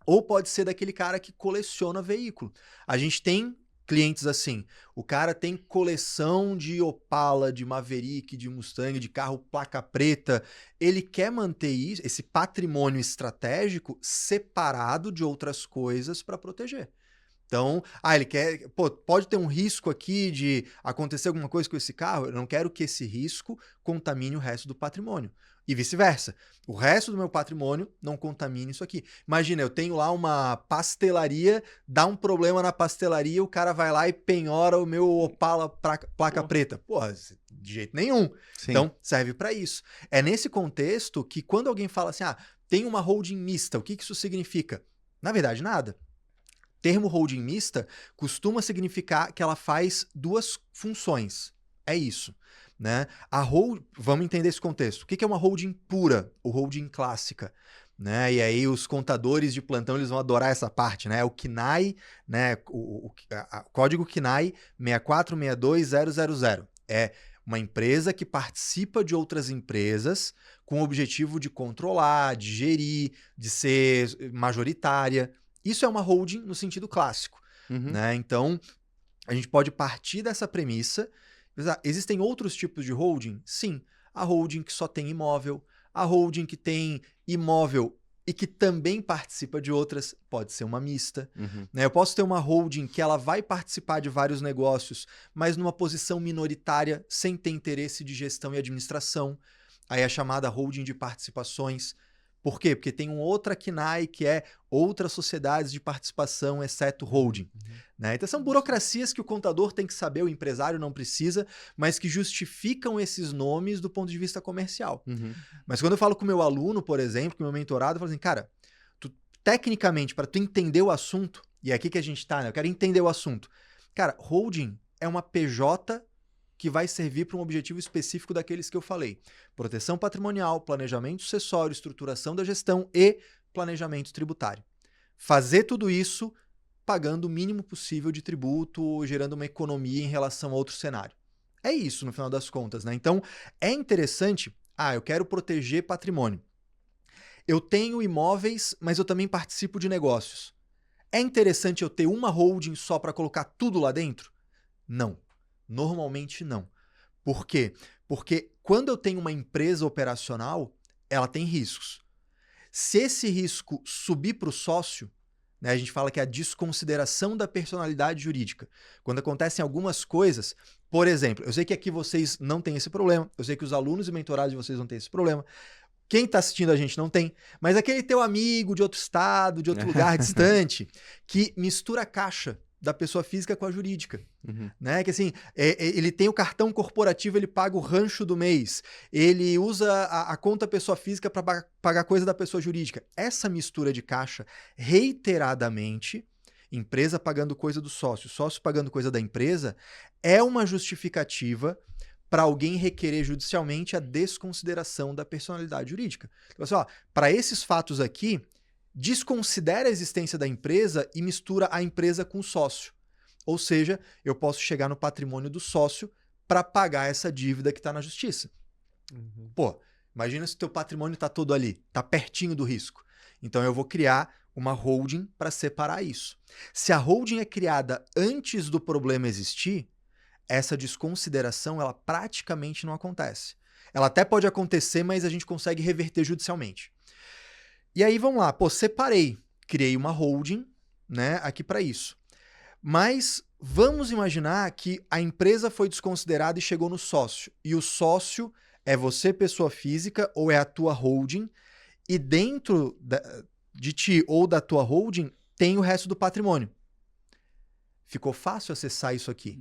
Ou pode ser daquele cara que coleciona veículo. A gente tem clientes assim, o cara tem coleção de Opala, de Maverick, de Mustang, de carro placa preta, ele quer manter isso, esse patrimônio estratégico separado de outras coisas para proteger. Então, ele quer, pode ter um risco aqui de acontecer alguma coisa com esse carro, eu não quero que esse risco contamine o resto do patrimônio. E vice-versa. O resto do meu patrimônio não contamine isso aqui. Imagina, eu tenho lá uma pastelaria, dá um problema na pastelaria, o cara vai lá e penhora o meu Opala placa preta. Porra, de jeito nenhum. Sim. Então, serve para isso. É nesse contexto que quando alguém fala assim, tem uma holding mista, o que isso significa? Na verdade, nada. Termo holding mista costuma significar que ela faz 2 funções. É isso. Né? Vamos entender esse contexto. O que é uma holding pura ou holding clássica? Né? E aí os contadores de plantão eles vão adorar essa parte, né? O CNAE, né? o código CNAE 6462000. É uma empresa que participa de outras empresas com o objetivo de controlar, de gerir, de ser majoritária. Isso é uma holding no sentido clássico. Né? Então, a gente pode partir dessa premissa. Existem outros tipos de holding? Sim. A holding que só tem imóvel, a holding que tem imóvel e que também participa de outras, pode ser uma mista. Né? Eu posso ter uma holding que ela vai participar de vários negócios, mas numa posição minoritária, sem ter interesse de gestão e administração. Aí é chamada holding de participações. Por quê? Porque tem outra CNAE que é outras sociedades de participação, exceto holding. Né? Então são burocracias que o contador tem que saber, o empresário não precisa, mas que justificam esses nomes do ponto de vista comercial. Mas quando eu falo com o meu aluno, por exemplo, com o meu mentorado, eu falo assim, cara, tecnicamente, para tu entender o assunto, e é aqui que a gente tá, né? Eu quero entender o assunto. Cara, holding é uma PJ que vai servir para um objetivo específico daqueles que eu falei. Proteção patrimonial, planejamento sucessório, estruturação da gestão e planejamento tributário. Fazer tudo isso pagando o mínimo possível de tributo, gerando uma economia em relação a outro cenário. É isso, no final das contas, né? Então, é interessante, eu quero proteger patrimônio. Eu tenho imóveis, mas eu também participo de negócios. É interessante eu ter uma holding só para colocar tudo lá dentro? Não. Normalmente não. Por quê? Porque quando eu tenho uma empresa operacional, ela tem riscos. Se esse risco subir para o sócio, né, a gente fala que é a desconsideração da personalidade jurídica. Quando acontecem algumas coisas, por exemplo, eu sei que aqui vocês não têm esse problema, eu sei que os alunos e mentorados de vocês não têm esse problema, quem está assistindo a gente não tem, mas aquele teu amigo de outro estado, de outro lugar distante, que mistura a caixa da pessoa física com a jurídica, né? Que assim, ele tem o cartão corporativo, ele paga o rancho do mês, ele usa a conta pessoa física para pagar coisa da pessoa jurídica. Essa mistura de caixa, reiteradamente, empresa pagando coisa do sócio, sócio pagando coisa da empresa, é uma justificativa para alguém requerer judicialmente a desconsideração da personalidade jurídica. Então, assim, para esses fatos aqui, desconsidera a existência da empresa e mistura a empresa com o sócio. Ou seja, eu posso chegar no patrimônio do sócio para pagar essa dívida que está na justiça. Pô, imagina se o teu patrimônio está todo ali, está pertinho do risco. Então eu vou criar uma holding para separar isso. Se a holding é criada antes do problema existir, essa desconsideração ela praticamente não acontece. Ela até pode acontecer, mas a gente consegue reverter judicialmente. E aí, vamos lá. Pô, separei. Criei uma holding, né, aqui para isso. Mas vamos imaginar que a empresa foi desconsiderada e chegou no sócio. E o sócio é você, pessoa física, ou é a tua holding. E dentro de ti ou da tua holding tem o resto do patrimônio. Ficou fácil acessar isso aqui.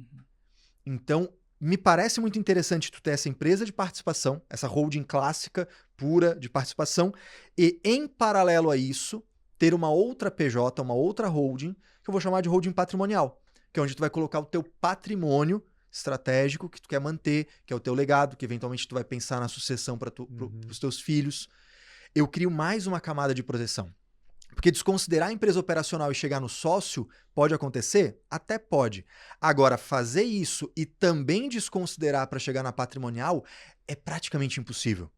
Então, me parece muito interessante tu ter essa empresa de participação, essa holding clássica, pura, de participação, e em paralelo a isso, ter uma outra PJ, uma outra holding, que eu vou chamar de holding patrimonial, que é onde tu vai colocar o teu patrimônio estratégico que tu quer manter, que é o teu legado, que eventualmente tu vai pensar na sucessão para os teus filhos. Eu crio mais uma camada de proteção. Porque desconsiderar a empresa operacional e chegar no sócio pode acontecer? Até pode. Agora, fazer isso e também desconsiderar para chegar na patrimonial é praticamente impossível.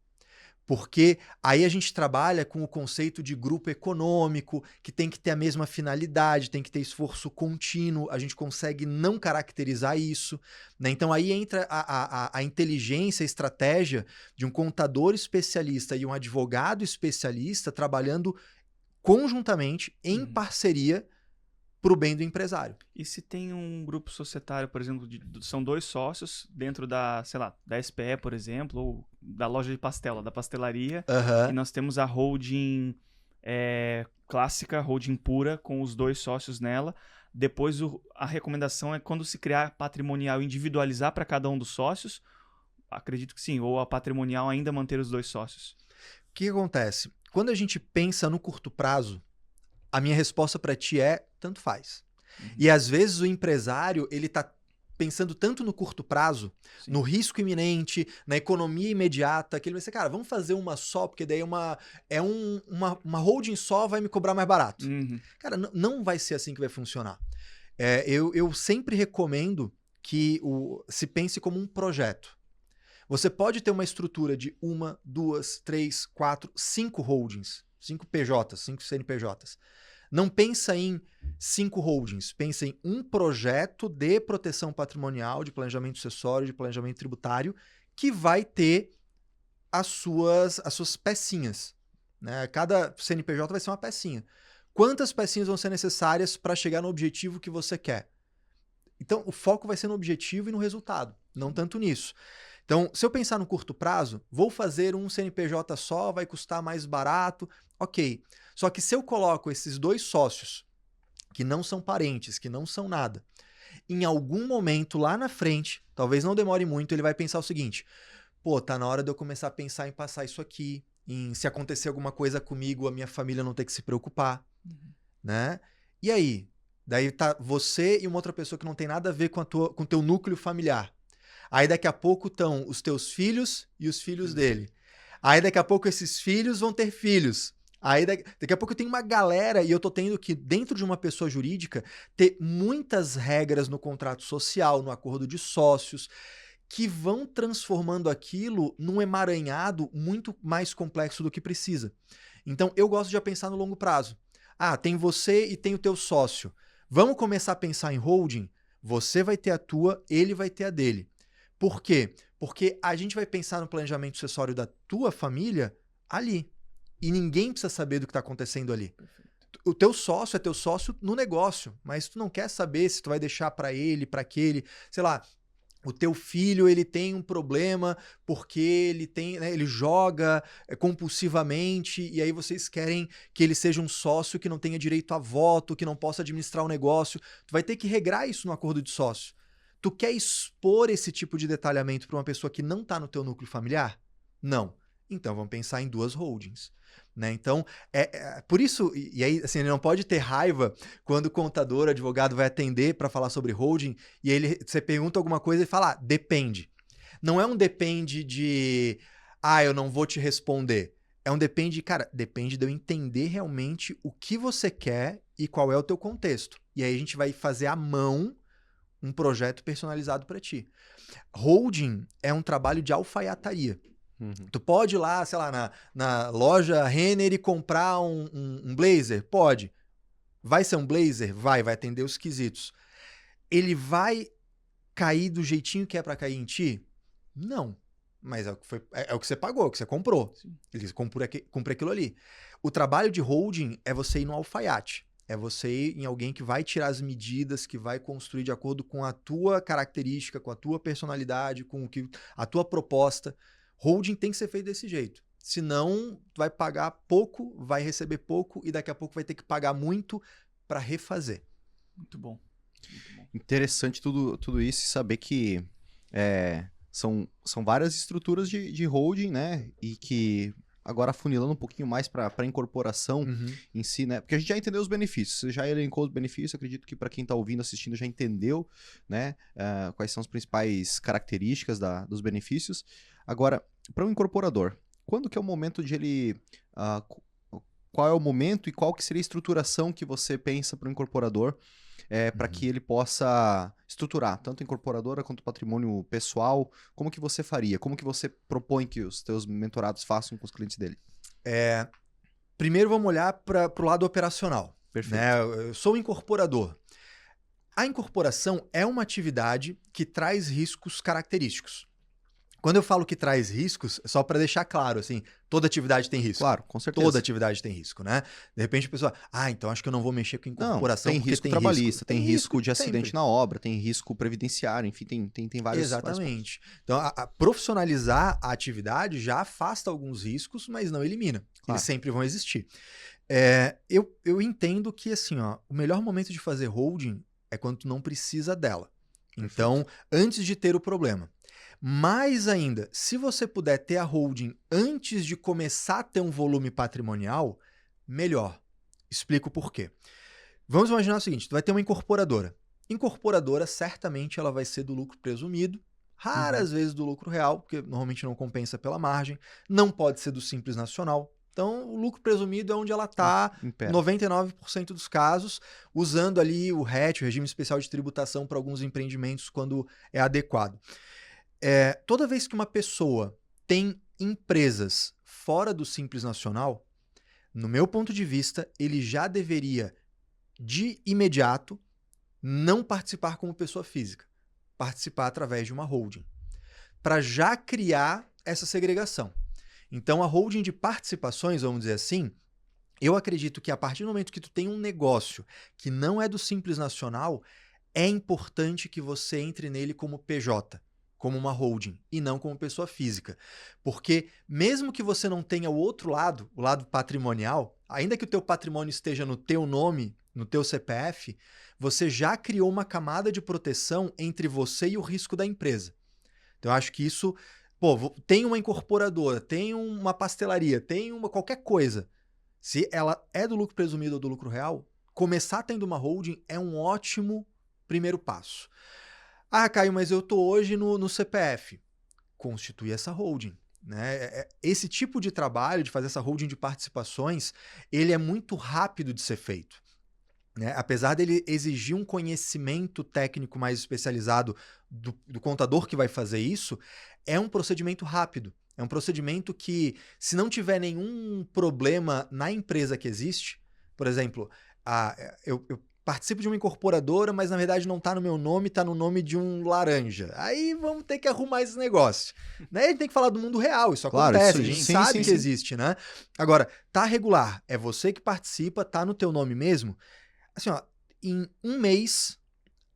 Porque aí a gente trabalha com o conceito de grupo econômico, que tem que ter a mesma finalidade, tem que ter esforço contínuo, a gente consegue não caracterizar isso, né? Então aí entra a inteligência, a estratégia de um contador especialista e um advogado especialista trabalhando conjuntamente, em parceria, para o bem do empresário. E se tem um grupo societário, por exemplo, são dois sócios dentro da, sei lá, da SPE, por exemplo, ou da loja de pastel, da pastelaria, e nós temos a holding clássica, holding pura, com os dois sócios nela. Depois a recomendação é quando se criar patrimonial, individualizar para cada um dos sócios, acredito que sim, ou a patrimonial ainda manter os dois sócios. O que acontece? Quando a gente pensa no curto prazo, a minha resposta para ti é tanto faz. E às vezes o empresário, ele tá pensando tanto no curto prazo, no risco iminente, na economia imediata, que ele vai ser, cara, vamos fazer uma só, porque daí uma holding só vai me cobrar mais barato. Cara, não vai ser assim que vai funcionar. Eu sempre recomendo que se pense como um projeto. Você pode ter uma estrutura de 1, 2, 3, 4, 5 holdings, 5 PJs, 5 CNPJs. Não pensa em 5 holdings, pensa em um projeto de proteção patrimonial, de planejamento sucessório, de planejamento tributário, que vai ter as suas pecinhas, né? Cada CNPJ vai ser uma pecinha. Quantas pecinhas vão ser necessárias para chegar no objetivo que você quer? Então, o foco vai ser no objetivo e no resultado, não tanto nisso. Então, se eu pensar no curto prazo, vou fazer um CNPJ só, vai custar mais barato, ok. Só que se eu coloco esses dois sócios, que não são parentes, que não são nada, em algum momento lá na frente, talvez não demore muito, ele vai pensar o seguinte, pô, tá na hora de eu começar a pensar em passar isso aqui, em se acontecer alguma coisa comigo, a minha família não ter que se preocupar, né? E aí? Daí tá você e uma outra pessoa que não tem nada a ver com o teu núcleo familiar. Aí daqui a pouco estão os teus filhos e os filhos dele. Aí daqui a pouco esses filhos vão ter filhos. Aí daqui a pouco tem uma galera e eu tô tendo que, dentro de uma pessoa jurídica, ter muitas regras no contrato social, no acordo de sócios, que vão transformando aquilo num emaranhado muito mais complexo do que precisa. Então eu gosto de já pensar no longo prazo. Ah, tem você e tem o teu sócio. Vamos começar a pensar em holding? Você vai ter a tua, ele vai ter a dele. Por quê? Porque a gente vai pensar no planejamento sucessório da tua família ali. E ninguém precisa saber do que está acontecendo ali. O teu sócio é teu sócio no negócio, mas tu não quer saber se tu vai deixar para ele, para aquele, sei lá, o teu filho, ele tem um problema porque ele tem, né, ele joga compulsivamente e aí vocês querem que ele seja um sócio que não tenha direito a voto, que não possa administrar o negócio. Tu vai ter que regrar isso no acordo de sócio. Tu quer expor esse tipo de detalhamento para uma pessoa que não está no teu núcleo familiar? Não. Então vamos pensar em 2 holdings. Né? Então, por isso, e aí, assim, ele não pode ter raiva quando o contador, advogado vai atender para falar sobre holding e aí você pergunta alguma coisa e fala, depende. Não é um depende de, eu não vou te responder. É um depende, cara, depende de eu entender realmente o que você quer e qual é o teu contexto. E aí a gente vai fazer à mão um projeto personalizado para ti. Holding é um trabalho de alfaiataria. Tu pode ir lá, sei lá, na loja Renner e comprar um blazer? Pode. Vai ser um blazer? Vai atender os quesitos. Ele vai cair do jeitinho que é pra cair em ti? Não. Mas é o que você pagou, é o que você comprou. Sim. Ele cumpre aquilo ali. O trabalho de holding é você ir no alfaiate. É você ir em alguém que vai tirar as medidas, que vai construir de acordo com a tua característica, com a tua personalidade, com a tua proposta. Holding tem que ser feito desse jeito. Senão, tu vai pagar pouco, vai receber pouco e daqui a pouco vai ter que pagar muito para refazer. Muito bom. Muito bom. Interessante tudo isso e saber que são várias estruturas de holding, né? E que agora afunilando um pouquinho mais para a incorporação em si, né? Porque a gente já entendeu os benefícios, você já elencou os benefícios, acredito que para quem está ouvindo, assistindo, já entendeu, né? Quais são as principais características dos benefícios. Agora, para um incorporador, quando que é o momento de ele... qual é o momento e qual que seria a estruturação que você pensa para o incorporador para que ele possa estruturar tanto a incorporadora quanto o patrimônio pessoal? Como que você faria? Como que você propõe que os teus mentorados façam com os clientes dele? Primeiro vamos olhar para o lado operacional. Perfeito. Né? Eu sou incorporador. A incorporação é uma atividade que traz riscos característicos. Quando eu falo que traz riscos, só para deixar claro, assim, toda atividade tem risco. Claro, com certeza. Toda atividade tem risco, né? De repente a pessoa, então acho que eu não vou mexer com incorporação tem porque risco tem trabalhista, risco. tem risco de sempre. acidente na obra, tem risco previdenciário, enfim, tem vários. Exatamente. Então, profissionalizar a atividade já afasta alguns riscos, mas não elimina. Claro. Eles sempre vão existir. Eu entendo que, assim, o melhor momento de fazer holding é quando tu não precisa dela. Perfeito. Então, antes de ter o problema. Mais ainda, se você puder ter a holding antes de começar a ter um volume patrimonial, melhor. Explico por quê. Vamos imaginar o seguinte, tu vai ter uma incorporadora. Incorporadora, certamente, ela vai ser do lucro presumido, raras vezes do lucro real, porque normalmente não compensa pela margem, não pode ser do Simples Nacional. Então, o lucro presumido é onde ela está, 99% dos casos, usando ali o RET, o Regime Especial de Tributação, para alguns empreendimentos quando é adequado. Toda vez que uma pessoa tem empresas fora do Simples Nacional, no meu ponto de vista, ele já deveria, de imediato, não participar como pessoa física, participar através de uma holding, para já criar essa segregação. Então, a holding de participações, vamos dizer assim, eu acredito que a partir do momento que tu tem um negócio que não é do Simples Nacional, é importante que você entre nele como PJ, como uma holding, e não como pessoa física. Porque mesmo que você não tenha o outro lado, o lado patrimonial, ainda que o teu patrimônio esteja no teu nome, no teu CPF, você já criou uma camada de proteção entre você e o risco da empresa. Então, eu acho que isso... tem uma incorporadora, tem uma pastelaria, tem qualquer coisa. Se ela é do lucro presumido ou do lucro real, começar tendo uma holding é um ótimo primeiro passo. Caio, mas eu estou hoje no CPF. Constitui essa holding. Né? Esse tipo de trabalho, de fazer essa holding de participações, ele é muito rápido de ser feito. Né? Apesar dele exigir um conhecimento técnico mais especializado do contador que vai fazer isso, é um procedimento rápido. É um procedimento que, se não tiver nenhum problema na empresa que existe, por exemplo, eu participo de uma incorporadora, mas na verdade não está no meu nome, está no nome de um laranja. Aí vamos ter que arrumar esse negócio. Né? A gente tem que falar do mundo real, isso acontece, a gente sabe que existe, né? Agora, tá regular, é você que participa, tá no teu nome mesmo. Assim, ó, em um mês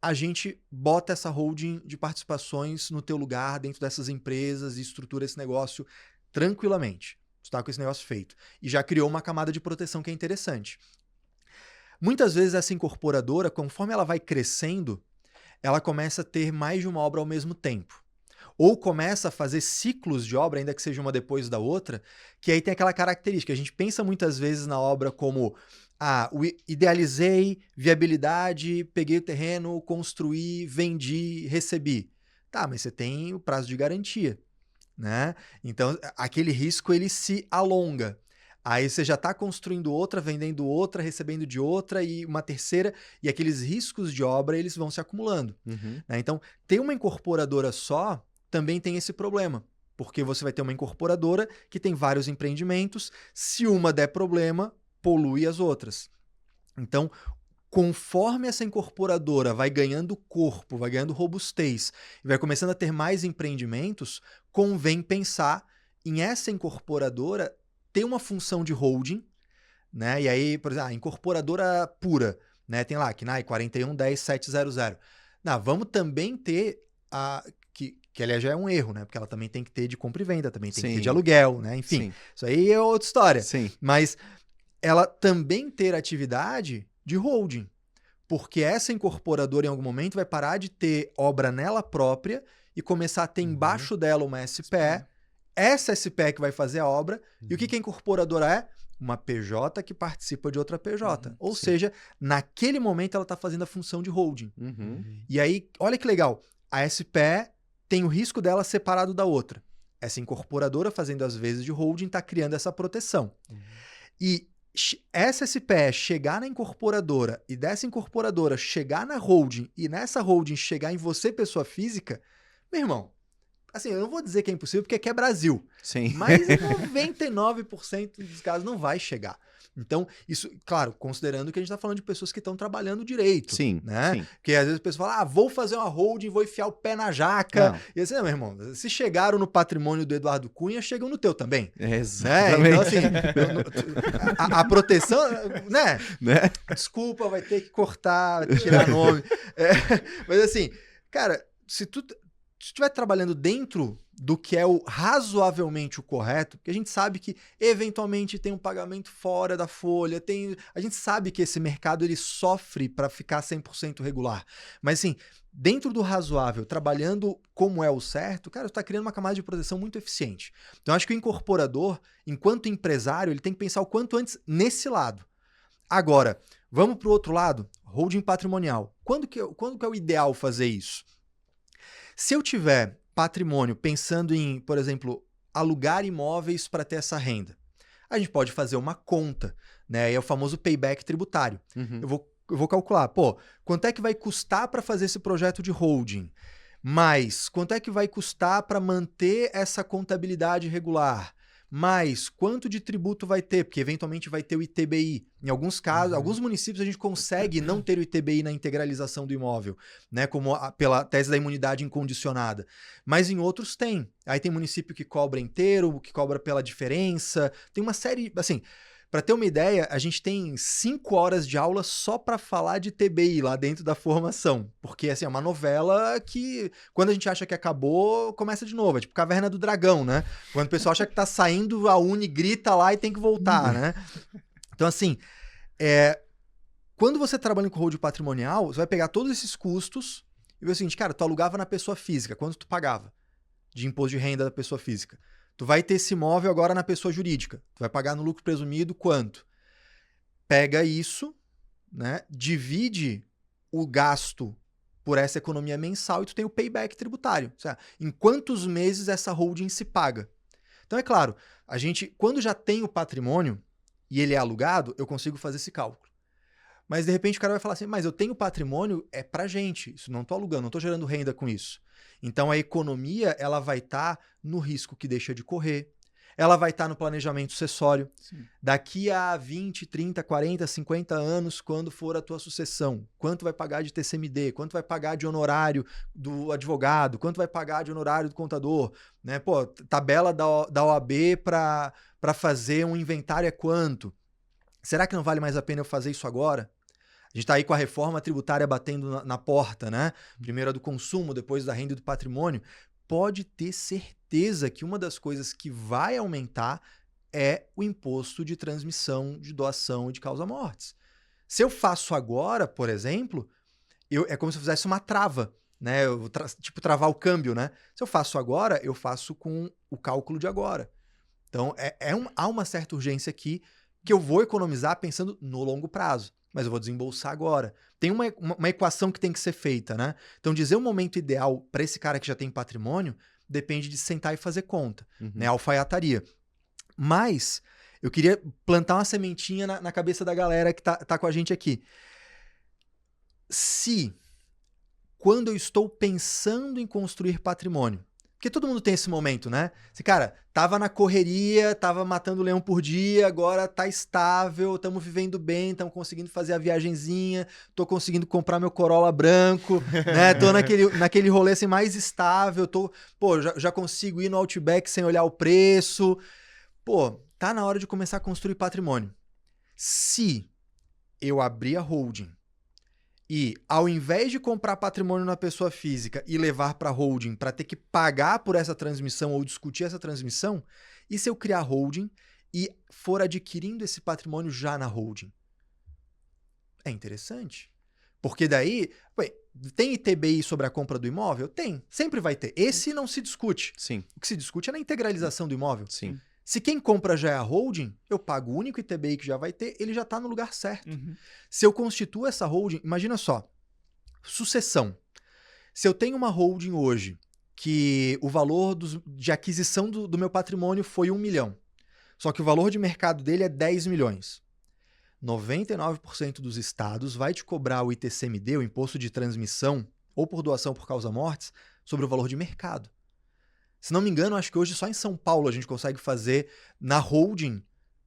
a gente bota essa holding de participações no teu lugar, dentro dessas empresas e estrutura esse negócio tranquilamente. Tu tá com esse negócio feito. E já criou uma camada de proteção que é interessante. Muitas vezes essa incorporadora, conforme ela vai crescendo, ela começa a ter mais de uma obra ao mesmo tempo. Ou começa a fazer ciclos de obra, ainda que seja uma depois da outra, que aí tem aquela característica. A gente pensa muitas vezes na obra como idealizei, viabilidade, peguei o terreno, construí, vendi, recebi. Tá, mas você tem o prazo de garantia, né? Então, aquele risco ele se alonga. Aí você já está construindo outra, vendendo outra, recebendo de outra e uma terceira, e aqueles riscos de obra eles vão se acumulando. Né? Então, ter uma incorporadora só também tem esse problema, porque você vai ter uma incorporadora que tem vários empreendimentos, se uma der problema, polui as outras. Então, conforme essa incorporadora vai ganhando corpo, vai ganhando robustez, e vai começando a ter mais empreendimentos, convém pensar em essa incorporadora ter uma função de holding, né? E aí, por exemplo, a incorporadora pura, né? Tem lá, KNAI 4110700. Não, vamos também ter que aliás já é um erro, né? Porque ela também tem que ter de compra e venda, também tem que ter de aluguel, né? Enfim, isso aí é outra história. Sim. Mas ela também ter atividade de holding, porque essa incorporadora em algum momento vai parar de ter obra nela própria e começar a ter embaixo dela uma SPE, essa SPE que vai fazer a obra, e o que a incorporadora é? Uma PJ que participa de outra PJ. Ou seja, naquele momento ela está fazendo a função de holding. E aí, olha que legal, a SPE tem o risco dela separado da outra. Essa incorporadora fazendo as vezes de holding está criando essa proteção. E essa SPE chegar na incorporadora e dessa incorporadora chegar na holding e nessa holding chegar em você, pessoa física, meu irmão, assim, eu não vou dizer que é impossível porque aqui é Brasil, mas em 99% dos casos não vai chegar. Então, isso, claro, considerando que a gente está falando de pessoas que estão trabalhando direito. Né? Porque às vezes a pessoa fala, vou fazer uma holding, vou enfiar o pé na jaca. Não. E assim, não, meu irmão, se chegaram no patrimônio do Eduardo Cunha, chegam no teu também. Exatamente. Né? Então, assim, a proteção, né? Desculpa, vai ter que cortar, tirar nome. Mas assim, cara, se tu estiver trabalhando dentro do que é o razoavelmente o correto, porque a gente sabe que eventualmente tem um pagamento fora da folha, a gente sabe que esse mercado ele sofre para ficar 100% regular, mas assim, dentro do razoável, trabalhando como é o certo, cara, você está criando uma camada de proteção muito eficiente. Então acho que o incorporador, enquanto empresário, ele tem que pensar o quanto antes nesse lado. Agora, vamos para o outro lado, holding patrimonial. Quando que é o ideal fazer isso? Se eu tiver patrimônio pensando em, por exemplo, alugar imóveis para ter essa renda, a gente pode fazer uma conta, né? É o famoso payback tributário. Eu vou calcular, quanto é que vai custar para fazer esse projeto de holding? Mais, quanto é que vai custar para manter essa contabilidade regular? Mais, quanto de tributo vai ter? Porque eventualmente vai ter o ITBI. Em alguns casos, alguns municípios a gente consegue não ter o ITBI na integralização do imóvel, né? Como pela tese da imunidade incondicionada. Mas em outros tem. Aí tem município que cobra inteiro, que cobra pela diferença. Tem uma série, assim, para ter uma ideia, a gente tem 5 horas de aula só para falar de TBI lá dentro da formação. Porque, assim, é uma novela que, quando a gente acha que acabou, começa de novo. É tipo Caverna do Dragão, né? Quando o pessoal acha que tá saindo, a Uni grita lá e tem que voltar, né? Então, assim, quando você trabalha com holding patrimonial, você vai pegar todos esses custos e ver o seguinte, cara, tu alugava na pessoa física, quanto tu pagava de imposto de renda da pessoa física? Tu vai ter esse imóvel agora na pessoa jurídica. Tu vai pagar no lucro presumido quanto? Pega isso, né? Divide o gasto por essa economia mensal e tu tem o payback tributário. Ou seja, em quantos meses essa holding se paga? Então, é claro, a gente, quando já tem o patrimônio e ele é alugado, eu consigo fazer esse cálculo. Mas, de repente, o cara vai falar assim, mas eu tenho patrimônio, é pra gente. Isso não tô alugando, não tô gerando renda com isso. Então, a economia ela vai estar no risco que deixa de correr, ela vai estar no planejamento sucessório. Sim. Daqui a 20, 30, 40, 50 anos, quando for a tua sucessão, quanto vai pagar de TCMD, quanto vai pagar de honorário do advogado, quanto vai pagar de honorário do contador, né? Pô, tabela da OAB para fazer um inventário é quanto? Será que não vale mais a pena eu fazer isso agora? A gente está aí com a reforma tributária batendo na porta, né? Primeiro a do consumo, depois da renda e do patrimônio. Pode ter certeza que uma das coisas que vai aumentar é o imposto de transmissão, de doação e de causa-mortes. Se eu faço agora, por exemplo, é como se eu fizesse uma trava, né? Tipo, travar o câmbio, né? Se eu faço agora, eu faço com o cálculo de agora. Então, há uma certa urgência aqui que eu vou economizar pensando no longo prazo, mas eu vou desembolsar agora. Tem uma equação que tem que ser feita, né? Então, dizer o momento ideal para esse cara que já tem patrimônio depende de sentar e fazer conta, né? Alfaiataria. Mas eu queria plantar uma sementinha na cabeça da galera que tá com a gente aqui. Se, quando eu estou pensando em construir patrimônio, porque todo mundo tem esse momento, né? Esse cara, tava na correria, tava matando leão por dia, agora tá estável, estamos vivendo bem, estamos conseguindo fazer a viagenzinha, tô conseguindo comprar meu Corolla branco, né? Tô naquele rolê assim mais estável, já consigo ir no Outback sem olhar o preço. Pô, tá na hora de começar a construir patrimônio. Se eu abrir a holding e, ao invés de comprar patrimônio na pessoa física e levar para a holding para ter que pagar por essa transmissão ou discutir essa transmissão, e se eu criar holding e for adquirindo esse patrimônio já na holding? É interessante. Porque daí, tem ITBI sobre a compra do imóvel? Tem. Sempre vai ter. Esse não se discute. Sim. O que se discute é na integralização do imóvel. Sim. Se quem compra já é a holding, eu pago o único ITBI que já vai ter, ele já está no lugar certo. Se eu constituo essa holding, imagina só, sucessão. Se eu tenho uma holding hoje que o valor de aquisição do meu patrimônio foi 1 milhão, só que o valor de mercado dele é 10 milhões. 99% dos estados vai te cobrar o ITCMD, o imposto de transmissão, ou por doação por causa-mortes, sobre o valor de mercado. Se não me engano, acho que hoje só em São Paulo a gente consegue fazer na holding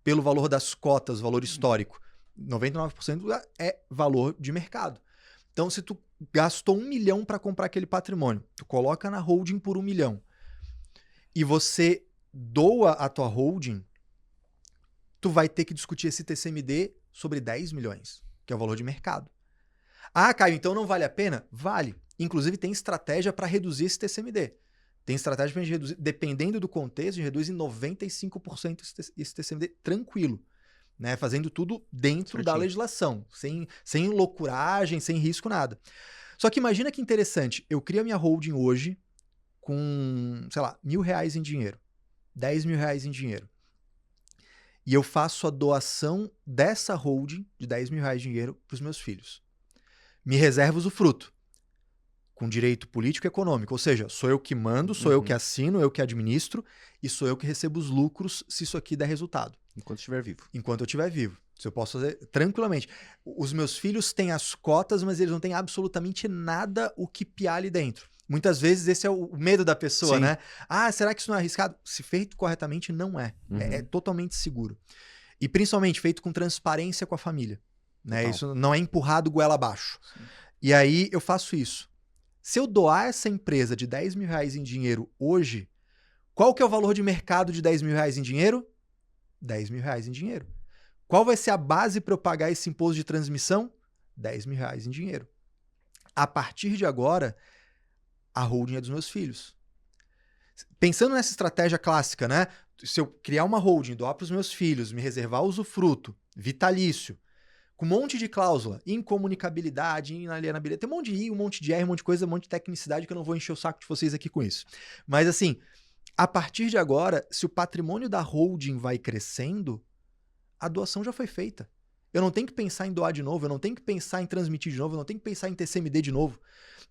pelo valor das cotas, valor histórico. 99% é valor de mercado. Então, se tu gastou 1 milhão para comprar aquele patrimônio, tu coloca na holding por 1 milhão e você doa a tua holding, tu vai ter que discutir esse TCMD sobre 10 milhões, que é o valor de mercado. Ah, Caio, então não vale a pena? Vale. Inclusive, tem estratégia para reduzir esse TCMD. Tem estratégia para a gente reduzir, dependendo do contexto, a gente reduz em 95% esse TCMD tranquilo, né? Fazendo tudo dentro da legislação, sem loucuragem, sem risco, nada. Só que imagina que interessante, eu crio a minha holding hoje com, sei lá, R$1.000 em dinheiro, R$10.000 em dinheiro. E eu faço a doação dessa holding de R$10.000 em dinheiro para os meus filhos. Me reservo usufruto, com direito político e econômico. Ou seja, sou eu que mando, sou eu que assino, eu que administro e sou eu que recebo os lucros se isso aqui der resultado. Enquanto estiver vivo. Enquanto eu estiver vivo. Isso eu posso fazer tranquilamente. Os meus filhos têm as cotas, mas eles não têm absolutamente nada o que piar ali dentro. Muitas vezes esse é o medo da pessoa, né? Ah, será que isso não é arriscado? Se feito corretamente, não é. É totalmente seguro. E principalmente feito com transparência com a família. Né? Isso não é empurrado goela abaixo. Sim. E aí eu faço isso. Se eu doar essa empresa de R$10.000 em dinheiro hoje, qual que é o valor de mercado de R$10.000 em dinheiro? R$10.000 em dinheiro. Qual vai ser a base para eu pagar esse imposto de transmissão? R$10.000 em dinheiro. A partir de agora, a holding é dos meus filhos. Pensando nessa estratégia clássica, né? Se eu criar uma holding, doar para os meus filhos, me reservar usufruto, vitalício, com um monte de cláusula, incomunicabilidade, inalienabilidade, tem um monte de I, um monte de R, um monte de coisa, um monte de tecnicidade que eu não vou encher o saco de vocês aqui com isso. Mas assim, a partir de agora, se o patrimônio da holding vai crescendo, a doação já foi feita. Eu não tenho que pensar em doar de novo, eu não tenho que pensar em transmitir de novo, eu não tenho que pensar em TCMD de novo.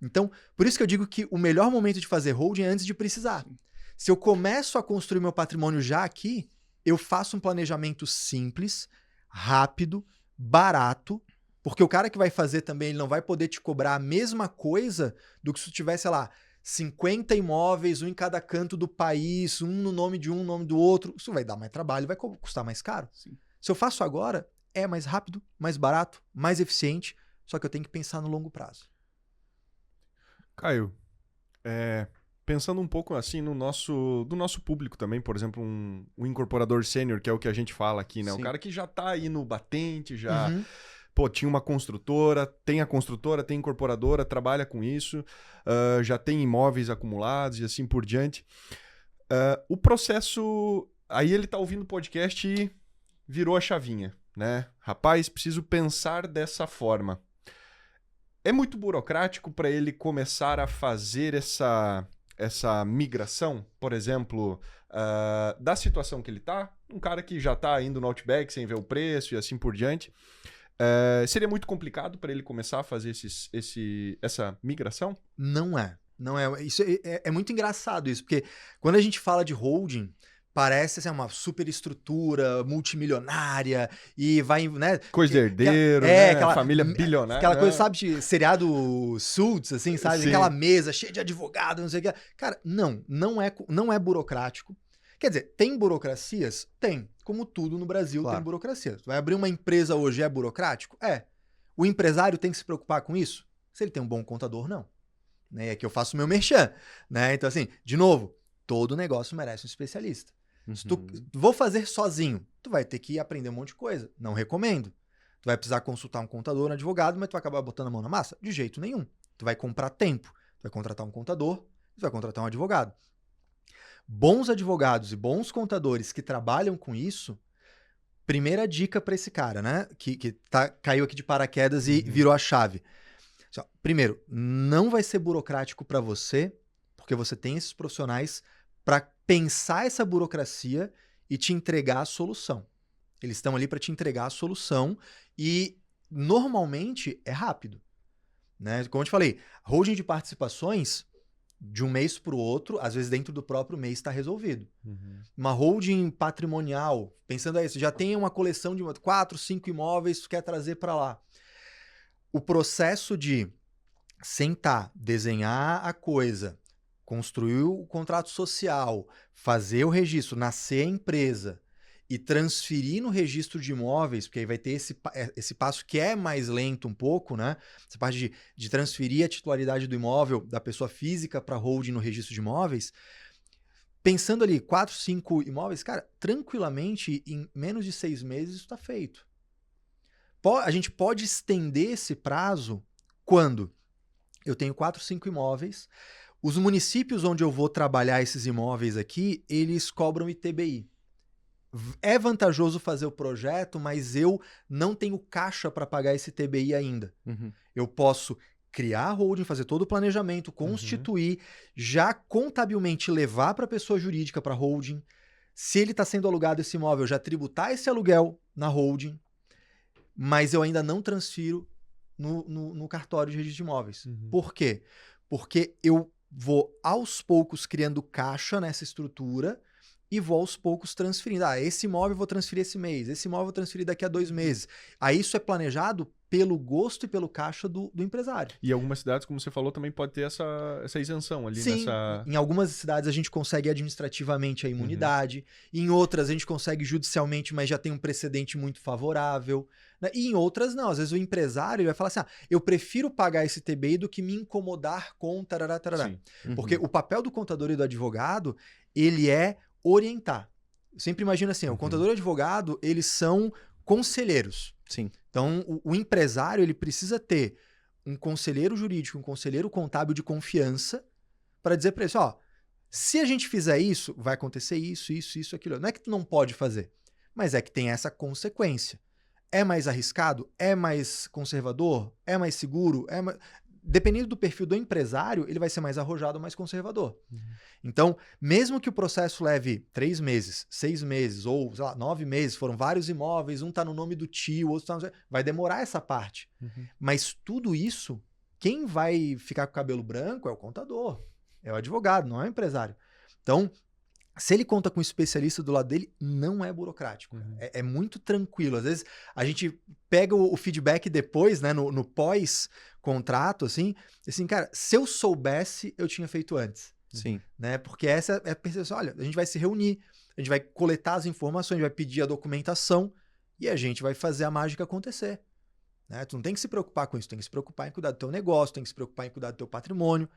Então, por isso que eu digo que o melhor momento de fazer holding é antes de precisar. Sim. Se eu começo a construir meu patrimônio já aqui, eu faço um planejamento simples, rápido, barato, porque o cara que vai fazer também ele não vai poder te cobrar a mesma coisa do que se tu tivesse, sei lá, 50 imóveis, um em cada canto do país, um no nome de um, no nome do outro. Isso vai dar mais trabalho, vai custar mais caro. Sim. Se eu faço agora, é mais rápido, mais barato, mais eficiente, só que eu tenho que pensar no longo prazo. Caio, pensando um pouco assim do nosso público também, por exemplo, um incorporador sênior, que é o que a gente fala aqui, né? Sim. O cara que já tá aí no batente, já... Uhum. Pô, tinha uma construtora, tem a construtora, tem incorporadora, trabalha com isso, já tem imóveis acumulados e assim por diante. O processo... Aí ele tá ouvindo o podcast e virou a chavinha, né? Rapaz, preciso pensar dessa forma. É muito burocrático para ele começar a fazer essa migração, por exemplo, da situação que ele tá, um cara que já tá indo no Outback sem ver o preço e assim por diante. Seria muito complicado para ele começar a fazer essa migração? Não é. Isso é muito engraçado isso, porque quando a gente fala de holding, parece assim, uma super estrutura multimilionária e vai, né? Coisa de herdeiro, né? Aquela Família bilionária. Aquela né? coisa, sabe, de seriado Suits, assim, sabe? Sim. Aquela mesa cheia de advogado, não sei o que. Cara, não é burocrático. Quer dizer, tem burocracias? Tem. Como tudo no Brasil Claro. tem burocracias. Vai abrir uma empresa hoje, é burocrático? É. O empresário tem que se preocupar com isso? Se ele tem um bom contador, não. Né? É que eu faço o meu merchan. Né? Então, assim, de novo, todo negócio merece um especialista. Se tu vou fazer sozinho, tu vai ter que aprender um monte de coisa. Não recomendo. Tu vai precisar consultar um contador, um advogado, mas tu vai acabar botando a mão na massa? De jeito nenhum. Tu vai comprar tempo. Tu vai contratar um contador, tu vai contratar um advogado. Bons advogados e bons contadores que trabalham com isso, primeira dica para esse cara, né? Que caiu aqui de paraquedas e virou a chave. Primeiro, não vai ser burocrático para você, porque você tem esses profissionais para pensar essa burocracia e te entregar a solução. Eles estão ali para te entregar a solução e normalmente é rápido. Né? Como eu te falei, holding de participações, de um mês para o outro, às vezes dentro do próprio mês está resolvido. Uma holding patrimonial, pensando aí, você já tem uma coleção de 4, 5 imóveis, tu quer trazer para lá. O processo de sentar, desenhar a coisa, construir o contrato social, fazer o registro, nascer a empresa e transferir no registro de imóveis, porque aí vai ter esse passo que é mais lento um pouco, né? Essa parte de transferir a titularidade do imóvel da pessoa física para holding no registro de imóveis. Pensando ali, 4, 5 imóveis, cara, tranquilamente, em menos de 6 meses isso está feito. A gente pode estender esse prazo quando eu tenho 4, 5 imóveis. Os municípios onde eu vou trabalhar esses imóveis aqui, eles cobram ITBI. É vantajoso fazer o projeto, mas eu não tenho caixa para pagar esse ITBI ainda. Eu posso criar a holding, fazer todo o planejamento, constituir, já contabilmente levar para a pessoa jurídica, para a holding. Se ele está sendo alugado esse imóvel, já tributar esse aluguel na holding, mas eu ainda não transfiro no cartório de registro de imóveis. Por quê? Porque eu vou aos poucos criando caixa nessa estrutura e vou aos poucos transferindo. Esse imóvel eu vou transferir esse mês, esse imóvel eu vou transferir daqui a 2 meses. Aí isso é planejado pelo gosto e pelo caixa do empresário. E algumas cidades, como você falou, também pode ter essa isenção ali. Sim, em algumas cidades a gente consegue administrativamente a imunidade, em outras a gente consegue judicialmente, mas já tem um precedente muito favorável. Né? E em outras não, às vezes o empresário ele vai falar assim, eu prefiro pagar esse TBI do que me incomodar com tarará, tarará. Porque o papel do contador e do advogado, ele é orientar. Eu sempre imagino assim, o contador e o advogado, eles são conselheiros. Sim. Então, o empresário, ele precisa ter um conselheiro jurídico, um conselheiro contábil de confiança para dizer para ele, se a gente fizer isso, vai acontecer isso, isso, isso, aquilo. Não é que tu não pode fazer, mas é que tem essa consequência. É mais arriscado? É mais conservador? É mais seguro? Dependendo do perfil do empresário, ele vai ser mais arrojado ou mais conservador. Então, mesmo que o processo leve 3 meses, 6 meses ou, 9 meses, foram vários imóveis, um está no nome do tio, outro está no... Vai demorar essa parte. Mas tudo isso, quem vai ficar com o cabelo branco é o contador, é o advogado, não é o empresário. Então, Se ele conta com um especialista do lado dele, não é burocrático. É muito tranquilo. Às vezes a gente pega o feedback depois, né, no pós-contrato, assim, cara, se eu soubesse, eu tinha feito antes. Sim. Né? Porque essa é a percepção. Olha, a gente vai se reunir, a gente vai coletar as informações, a gente vai pedir a documentação e a gente vai fazer a mágica acontecer. Né? Tu não tem que se preocupar com isso, tem que se preocupar em cuidar do teu negócio, tem que se preocupar em cuidar do teu patrimônio.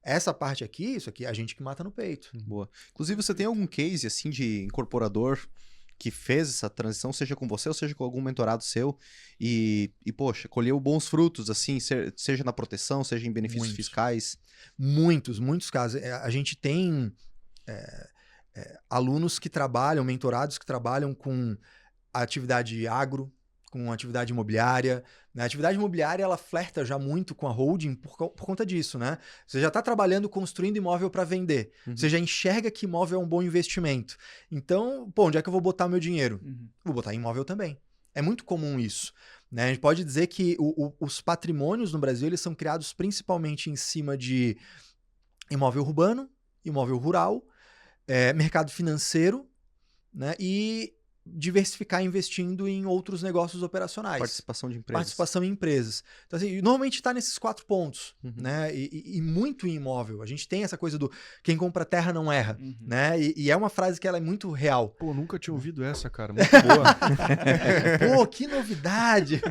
Essa parte aqui, isso aqui, é a gente que mata no peito. Boa. Inclusive, você tem algum case, assim, de incorporador que fez essa transição, seja com você ou seja com algum mentorado seu, e poxa, colheu bons frutos, assim, seja na proteção, seja em benefícios fiscais? Muitos casos. A gente tem alunos que trabalham, mentorados que trabalham com a atividade agro, com atividade imobiliária. A atividade imobiliária, ela flerta já muito com a holding por conta disso, né? Você já está trabalhando, construindo imóvel para vender. Você já enxerga que imóvel é um bom investimento. Então, onde é que eu vou botar meu dinheiro? Vou botar em imóvel também. É muito comum isso. Né? A gente pode dizer que os patrimônios no Brasil, eles são criados principalmente em cima de imóvel urbano, imóvel rural, mercado financeiro, né? E diversificar investindo em outros negócios operacionais. Participação de empresas. Participação em empresas. Então, assim, normalmente está nesses 4 pontos, né? E muito em imóvel. A gente tem essa coisa do quem compra terra não erra, né? E é uma frase que ela é muito real. Pô, nunca tinha ouvido essa, cara. Muito boa. Pô, que novidade!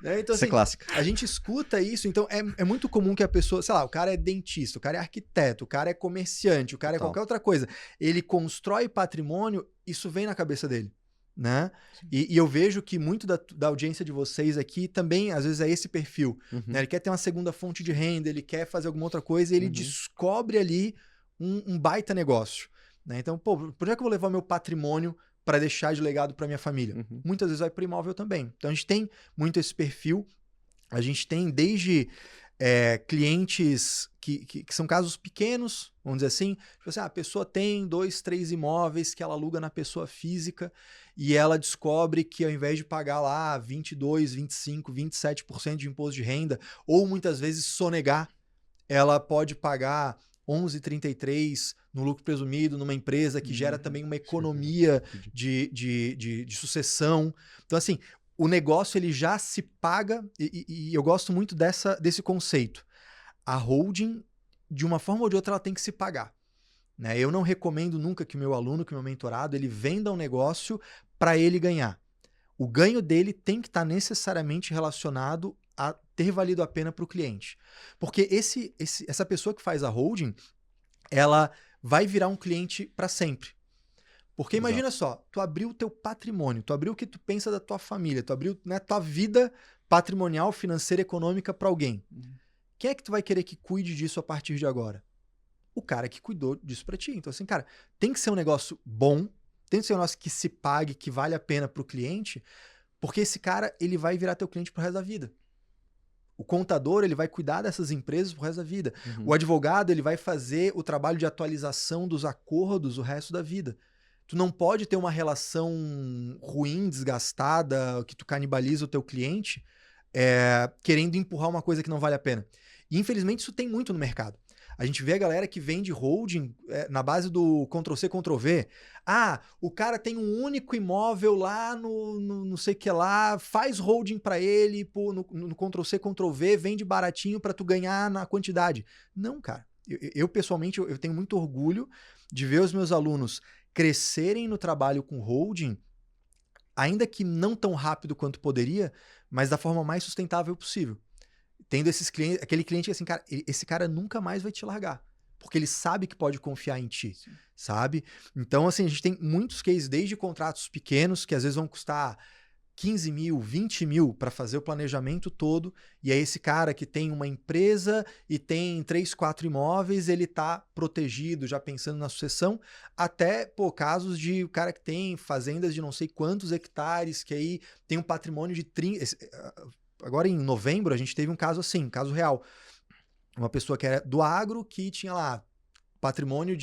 Né? Então, Isso assim, é clássica. a gente escuta isso, então é muito comum que a pessoa, sei lá, o cara é dentista, o cara é arquiteto, o cara é comerciante, o cara é qualquer outra coisa. Ele constrói patrimônio, isso vem na cabeça dele. Né? E eu vejo que muito da audiência de vocês aqui também, às vezes, é esse perfil. Né? Ele quer ter uma segunda fonte de renda, ele quer fazer alguma outra coisa e ele descobre ali um baita negócio. Né? Então, por onde é que eu vou levar meu patrimônio para deixar de legado para minha família? Muitas vezes vai para imóvel também. Então, a gente tem muito esse perfil. A gente tem desde clientes que são casos pequenos, vamos dizer assim. Tipo assim, a pessoa tem 2, 3 imóveis que ela aluga na pessoa física e ela descobre que ao invés de pagar lá 22, 25, 27% de imposto de renda, ou muitas vezes sonegar, ela pode pagar 11,33% no lucro presumido numa empresa que gera também uma economia de sucessão. Então, assim, o negócio ele já se paga e eu gosto muito desse conceito. A holding, de uma forma ou de outra, ela tem que se pagar. Né? Eu não recomendo nunca que o meu aluno, que o meu mentorado, ele venda um negócio para ele ganhar. O ganho dele tem que estar necessariamente relacionado a ter valido a pena para o cliente. Porque essa pessoa que faz a holding, ela vai virar um cliente para sempre. Porque imagina só, tu abriu o teu patrimônio, tu abriu o que tu pensa da tua família, tu abriu, né, tua vida patrimonial, financeira, econômica para alguém. Quem é que tu vai querer que cuide disso a partir de agora? O cara que cuidou disso para ti. Então assim, cara, tem que ser um negócio bom, tem que ser um negócio que se pague, que vale a pena pro cliente, porque esse cara, ele vai virar teu cliente pro resto da vida. O contador, ele vai cuidar dessas empresas pro resto da vida. O advogado, ele vai fazer o trabalho de atualização dos acordos o resto da vida. Tu não pode ter uma relação ruim, desgastada, que tu canibaliza o teu cliente, querendo empurrar uma coisa que não vale a pena. E infelizmente isso tem muito no mercado. A gente vê a galera que vende holding na base do Ctrl-C, Ctrl-V. Ah, o cara tem um único imóvel lá no não sei o que lá, faz holding para ele no Ctrl-C, Ctrl-V, vende baratinho para tu ganhar na quantidade. Não, cara. Eu pessoalmente, eu tenho muito orgulho de ver os meus alunos crescerem no trabalho com holding, ainda que não tão rápido quanto poderia, mas da forma mais sustentável possível. Tendo esses clientes, aquele cliente que assim, cara, esse cara nunca mais vai te largar, porque ele sabe que pode confiar em ti, sabe? Então, assim, a gente tem muitos cases, desde contratos pequenos, que às vezes vão custar 15 mil, 20 mil para fazer o planejamento todo, e aí esse cara que tem uma empresa e tem 3, 4 imóveis, ele tá protegido, já pensando na sucessão, até, casos de o cara que tem fazendas de não sei quantos hectares, que aí tem um patrimônio de 30... Agora em novembro a gente teve um caso assim, um caso real. Uma pessoa que era do agro que tinha lá patrimônio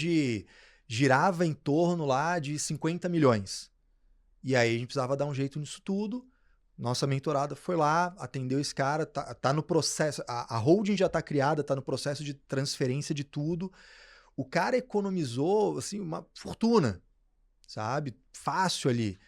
girava em torno lá de 50 milhões. E aí a gente precisava dar um jeito nisso tudo. Nossa mentorada foi lá, atendeu esse cara, tá no processo, a holding já tá criada, tá no processo de transferência de tudo. o cara economizou, assim, uma fortuna, sabe? Fácil ali.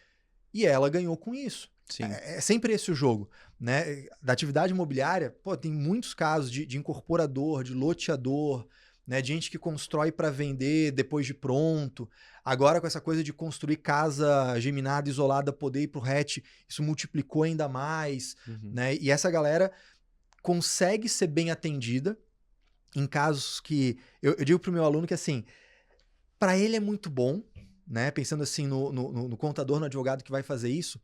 E ela ganhou com isso. Sim. É sempre esse o jogo, né? Da atividade imobiliária, pô, tem muitos casos de incorporador, de loteador, né? De gente que constrói para vender depois de pronto. Agora com essa coisa de construir casa geminada, isolada, poder ir pro hatch, isso multiplicou ainda mais, né? E essa galera consegue ser bem atendida em casos que... Eu digo pro meu aluno que, assim, para ele é muito bom, né? Pensando assim no contador, no advogado que vai fazer isso,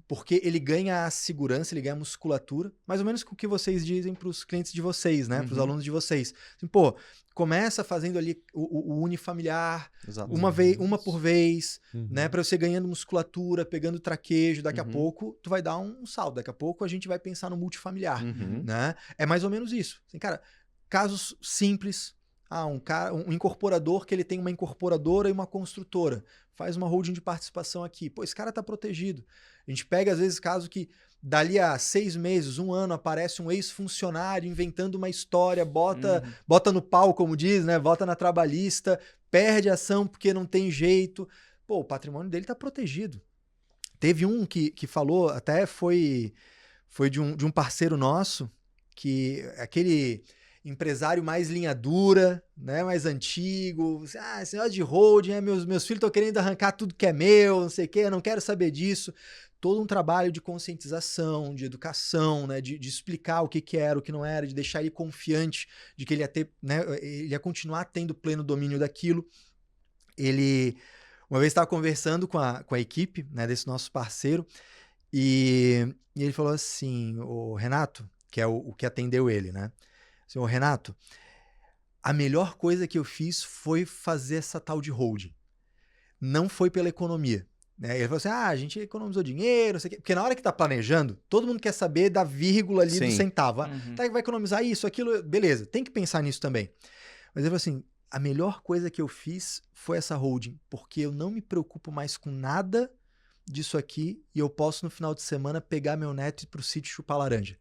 porque ele ganha a segurança, ele ganha a musculatura, mais ou menos com o que vocês dizem para os clientes de vocês, né? Para os alunos de vocês. Assim, pô, começa fazendo ali o unifamiliar, uma por vez, né? Para você ganhando musculatura, pegando traquejo, daqui a pouco tu vai dar um salto, daqui a pouco a gente vai pensar no multifamiliar, né? É mais ou menos isso. Assim, cara, casos simples. Um incorporador que ele tem uma incorporadora e uma construtora. Faz uma holding de participação aqui. Pô, esse cara tá protegido. A gente pega, às vezes, caso que dali a 6 meses, 1 ano, aparece um ex-funcionário inventando uma história, bota no pau, como diz, né? Bota na trabalhista, perde a ação porque não tem jeito. Pô, o patrimônio dele tá protegido. Teve um que falou, até foi de um parceiro nosso, que aquele... empresário mais linha dura, né, mais antigo, esse negócio de holding, meus filhos estão querendo arrancar tudo que é meu, não sei o quê, eu não quero saber disso. Todo um trabalho de conscientização, de educação, né, de explicar o que era, o que não era, de deixar ele confiante de que ele ia ter, né, ele ia continuar tendo pleno domínio daquilo. Ele, uma vez estava conversando com a equipe, né, desse nosso parceiro, e ele falou assim, o Renato, que é o que atendeu ele, né, Senhor Renato, a melhor coisa que eu fiz foi fazer essa tal de holding. Não foi pela economia. Né? Ele falou assim, a gente economizou dinheiro, não sei o quê. Porque na hora que tá planejando, todo mundo quer saber da vírgula ali do centavo. Tá, vai economizar isso, aquilo, beleza. Tem que pensar nisso também. Mas ele falou assim, a melhor coisa que eu fiz foi essa holding, porque eu não me preocupo mais com nada disso aqui e eu posso no final de semana pegar meu neto e ir pro sítio chupar laranja.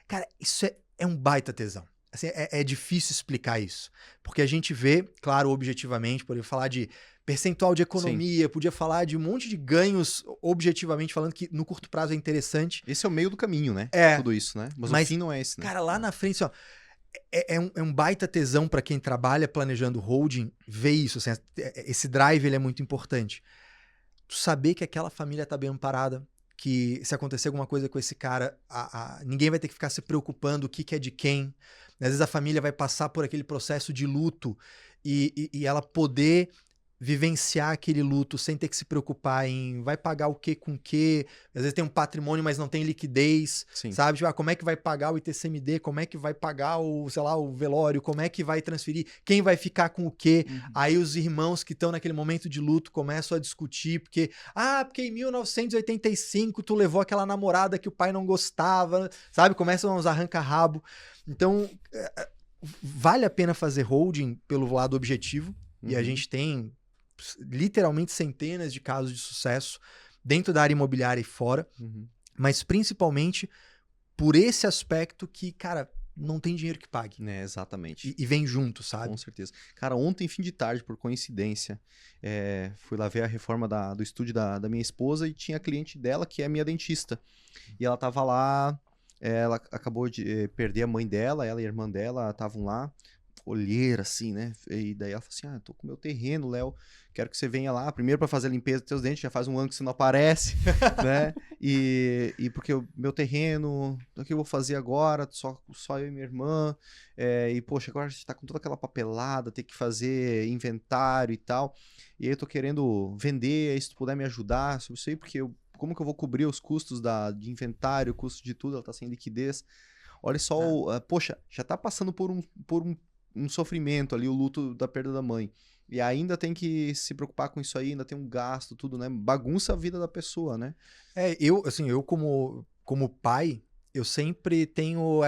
Cara, isso é um baita tesão. Assim, é difícil explicar isso. Porque a gente vê, claro, objetivamente, poderia falar de percentual de economia, podia falar de um monte de ganhos, objetivamente falando, que no curto prazo é interessante. Esse é o meio do caminho, né? Tudo isso, né? Mas o fim não é esse, né? Cara, lá na frente, ó, é um baita tesão para quem trabalha planejando holding, ver isso. Assim, esse drive ele é muito importante. Tu saber que aquela família tá bem amparada, que se acontecer alguma coisa com esse cara, ninguém vai ter que ficar se preocupando o que é de quem. Às vezes a família vai passar por aquele processo de luto e ela poder vivenciar aquele luto sem ter que se preocupar em vai pagar o que com o que. Às vezes tem um patrimônio, mas não tem liquidez, sabe? Tipo, como é que vai pagar o ITCMD? Como é que vai pagar o velório? Como é que vai transferir? Quem vai ficar com o quê? Aí os irmãos que estão naquele momento de luto começam a discutir, porque em 1985 tu levou aquela namorada que o pai não gostava, sabe? Começam uns arranca-rabo. Então, vale a pena fazer holding pelo lado objetivo, e a gente tem literalmente centenas de casos de sucesso dentro da área imobiliária e fora, mas principalmente por esse aspecto que, cara, não tem dinheiro que pague. Exatamente. E vem junto, sabe? Com certeza. Cara, ontem, fim de tarde, por coincidência, fui lá ver a reforma do estúdio da minha esposa e tinha a cliente dela, que é minha dentista. E ela tava lá, ela acabou de perder a mãe dela, ela e a irmã dela estavam lá, olheira, assim, né? E daí ela falou assim, tô com meu terreno, Léo, quero que você venha lá, primeiro para fazer a limpeza dos teus dentes, já faz 1 ano que você não aparece, né? E porque o meu terreno, o que eu vou fazer agora, só eu e minha irmã, e poxa, agora a gente tá com toda aquela papelada, ter que fazer inventário e tal, e aí eu tô querendo vender, aí se tu puder me ajudar sobre isso aí, porque como que eu vou cobrir os custos de inventário, custo de tudo, ela tá sem liquidez. Olha só, poxa, já tá passando por um sofrimento ali, o luto da perda da mãe. E ainda tem que se preocupar com isso aí, ainda tem um gasto, tudo, né? Bagunça a vida da pessoa, né? Eu como pai, eu sempre tenho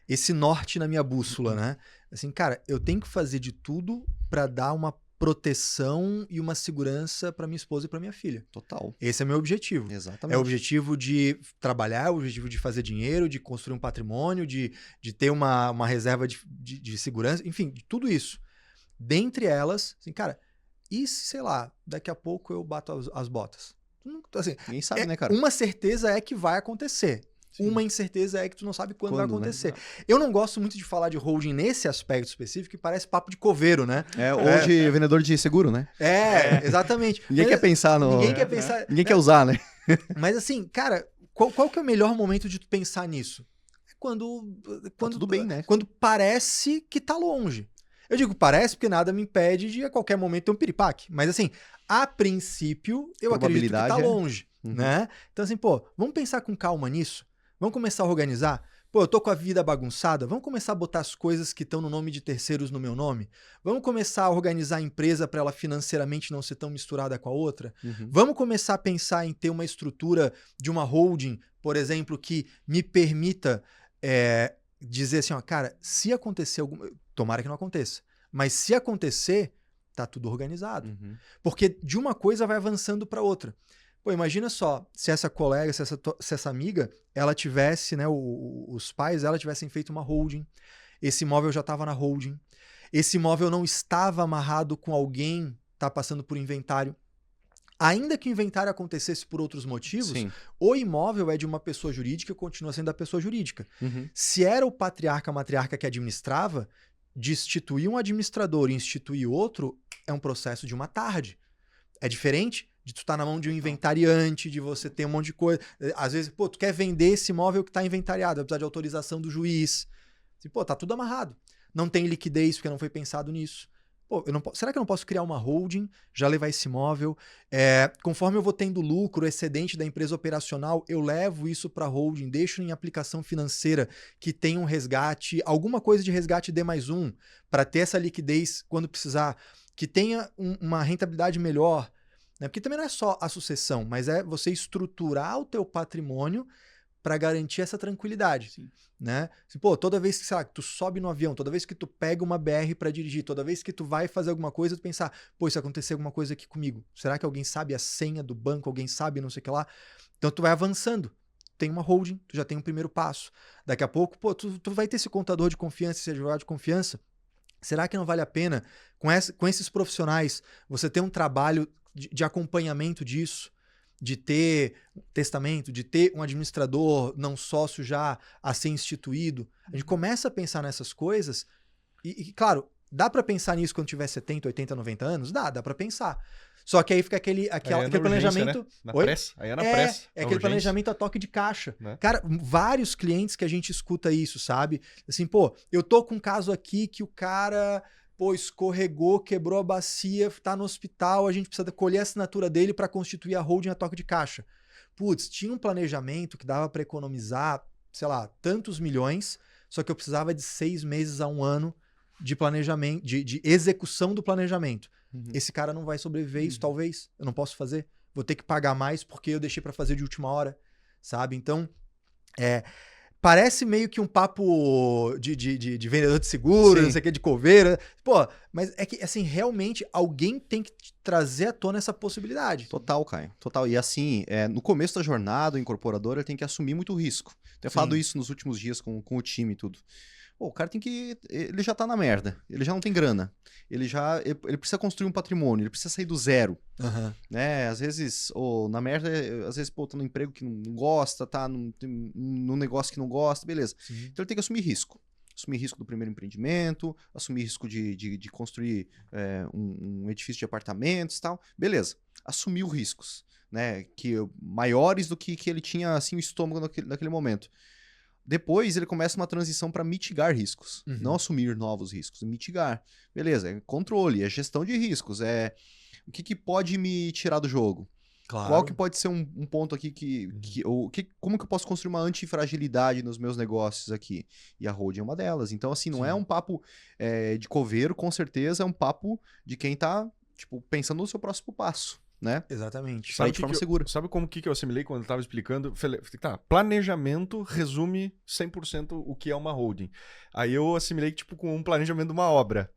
esse norte na minha bússola, né? Assim, cara, eu tenho que fazer de tudo para dar uma proteção e uma segurança para minha esposa e para minha filha. Total. Esse é meu objetivo. Exatamente. É o objetivo de trabalhar, é o objetivo de fazer dinheiro, de construir um patrimônio, de ter uma reserva de segurança, enfim, de tudo isso. Dentre elas, assim, cara, e se, sei lá, daqui a pouco eu bato as botas? Assim, ninguém sabe, né, cara? Uma certeza é que vai acontecer. Sim. Uma incerteza é que tu não sabe quando vai Quando, né? acontecer. Eu não gosto muito de falar de holding nesse aspecto específico, que parece papo de coveiro, né? Ou de vendedor de seguro, né? Exatamente. Ninguém Mas, quer pensar no... Ninguém quer pensar... Ninguém quer usar, né? Mas assim, cara, qual que é o melhor momento de tu pensar nisso? É quando tudo bem, né? Quando parece que tá longe. Eu digo parece porque nada me impede de a qualquer momento ter um piripaque. Mas assim, a princípio, eu acredito que tá longe, né? Então assim, pô, vamos pensar com calma nisso? Vamos começar a organizar? Pô, eu tô com a vida bagunçada, vamos começar a botar as coisas que estão no nome de terceiros no meu nome? Vamos começar a organizar a empresa para ela financeiramente não ser tão misturada com a outra? Vamos começar a pensar em ter uma estrutura de uma holding, por exemplo, que me permita dizer assim, ó, cara, se acontecer alguma... Tomara que não aconteça. Mas se acontecer, tá tudo organizado. Porque de uma coisa vai avançando para outra. Pô, imagina só, se essa colega, se essa amiga, ela tivesse, né, os pais dela tivessem feito uma holding, esse imóvel já estava na holding, esse imóvel não estava amarrado com alguém, tá passando por inventário. Ainda que o inventário acontecesse por outros motivos, Sim. o imóvel é de uma pessoa jurídica e continua sendo da pessoa jurídica. Se era o patriarca, a matriarca que administrava, destituir um administrador e instituir outro é um processo de uma tarde. É diferente de tu estar na mão de um inventariante, de você ter um monte de coisa. Às vezes, pô, tu quer vender esse imóvel que está inventariado, vai precisar de autorização do juiz. Assim, pô, tá tudo amarrado. Não tem liquidez porque não foi pensado nisso. Pô, será que eu não posso criar uma holding, já levar esse imóvel? Conforme eu vou tendo lucro, excedente da empresa operacional, eu levo isso para holding, deixo em aplicação financeira que tenha um resgate, alguma coisa de resgate D+1, para ter essa liquidez quando precisar, que tenha uma rentabilidade melhor. Né? Porque também não é só a sucessão, mas é você estruturar o teu patrimônio para garantir essa tranquilidade. Sim. Né? Assim, pô, toda vez que, sei lá, que tu sobe no avião, toda vez que tu pega uma BR para dirigir, toda vez que tu vai fazer alguma coisa, tu pensar, pô, se acontecer alguma coisa aqui comigo, será que alguém sabe a senha do banco, alguém sabe não sei o que lá? Então tu vai avançando. Tem uma holding, tu já tem um primeiro passo. Daqui a pouco, pô, tu vai ter esse contador de confiança, esse advogado de confiança. Será que não vale a pena, com esses profissionais, você ter um trabalho de acompanhamento disso? De ter testamento, de ter um administrador não sócio já a ser instituído. A gente começa a pensar nessas coisas e claro, dá para pensar nisso quando tiver 70, 80, 90 anos? Dá para pensar. Só que aí fica aquele planejamento... Né? Na pressa. Aí é na pressa. É aquele planejamento a toque de caixa. Né? Cara, vários clientes que a gente escuta isso, sabe? Assim, pô, eu tô com um caso aqui que o cara... Pô, escorregou, quebrou a bacia, tá no hospital, a gente precisa colher a assinatura dele para constituir a holding a toque de caixa. Putz, tinha um planejamento que dava para economizar, sei lá, tantos milhões, só que eu precisava de 6 meses a 1 ano de planejamento, de execução do planejamento. Esse cara não vai sobreviver isso, talvez. Eu não posso fazer. Vou ter que pagar mais porque eu deixei para fazer de última hora, sabe? Então, parece meio que um papo de vendedor de seguro, não sei o que, de coveira. Pô, mas é que, assim, realmente alguém tem que trazer à tona essa possibilidade. Total, Caio. Total. E assim, no começo da jornada, o incorporador ele tem que assumir muito risco. Tenho falado isso nos últimos dias com o time e tudo. Pô, o cara tem que... Ele já tá na merda. Ele já não tem grana. Ele precisa construir um patrimônio. Ele precisa sair do zero. Né? Às vezes, na merda, às vezes, pô, tá num emprego que não gosta, tá num negócio que não gosta, beleza. Então ele tem que assumir risco. Assumir risco do primeiro empreendimento, assumir risco de construir um edifício de apartamentos e tal. Beleza. Assumiu riscos, né? Maiores do que ele tinha, assim, o estômago naquele momento. Depois ele começa uma transição para mitigar riscos. Não assumir novos riscos, mitigar. Beleza, é controle, é gestão de riscos, o que pode me tirar do jogo? Claro. Qual que pode ser um ponto aqui como que eu posso construir uma antifragilidade nos meus negócios aqui? E a holding é uma delas. Então, assim, não é um papo de coveiro, com certeza, é um papo de quem tá, tipo, pensando no seu próximo passo. Né? Exatamente. Sabe de forma segura. Sabe como que eu assimilei quando eu estava explicando? Falei, tá, planejamento resume 100% o que é uma holding. Aí eu assimilei tipo com um planejamento de uma obra.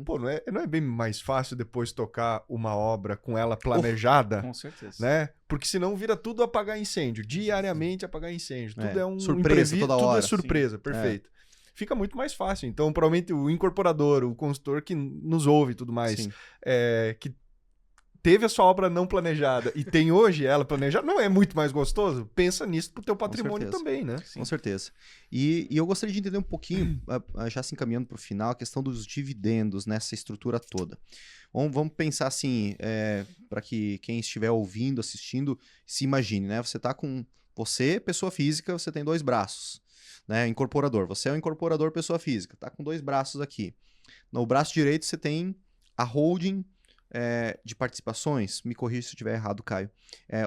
Pô, não é bem mais fácil depois tocar uma obra com ela planejada? Com certeza. Né? Porque senão vira tudo apagar incêndio. Diariamente apagar incêndio. Tudo é um surpresa toda hora. Tudo é surpresa, perfeito. fica muito mais fácil. Então, provavelmente o incorporador, o consultor que nos ouve e tudo mais, que teve a sua obra não planejada e tem hoje ela planejada, não é muito mais gostoso? Pensa nisso pro teu patrimônio também, né? Sim. Com certeza. E eu gostaria de entender um pouquinho, já se encaminhando para o final, a questão dos dividendos nessa estrutura toda. Vamos pensar assim, para que quem estiver ouvindo, assistindo, se imagine, né? Você está com... Você, pessoa física, você tem 2 braços, né? Incorporador. Você é um incorporador, pessoa física. Está com 2 braços aqui. No braço direito você tem a holding de participações, me corrija se eu estiver errado, Caio,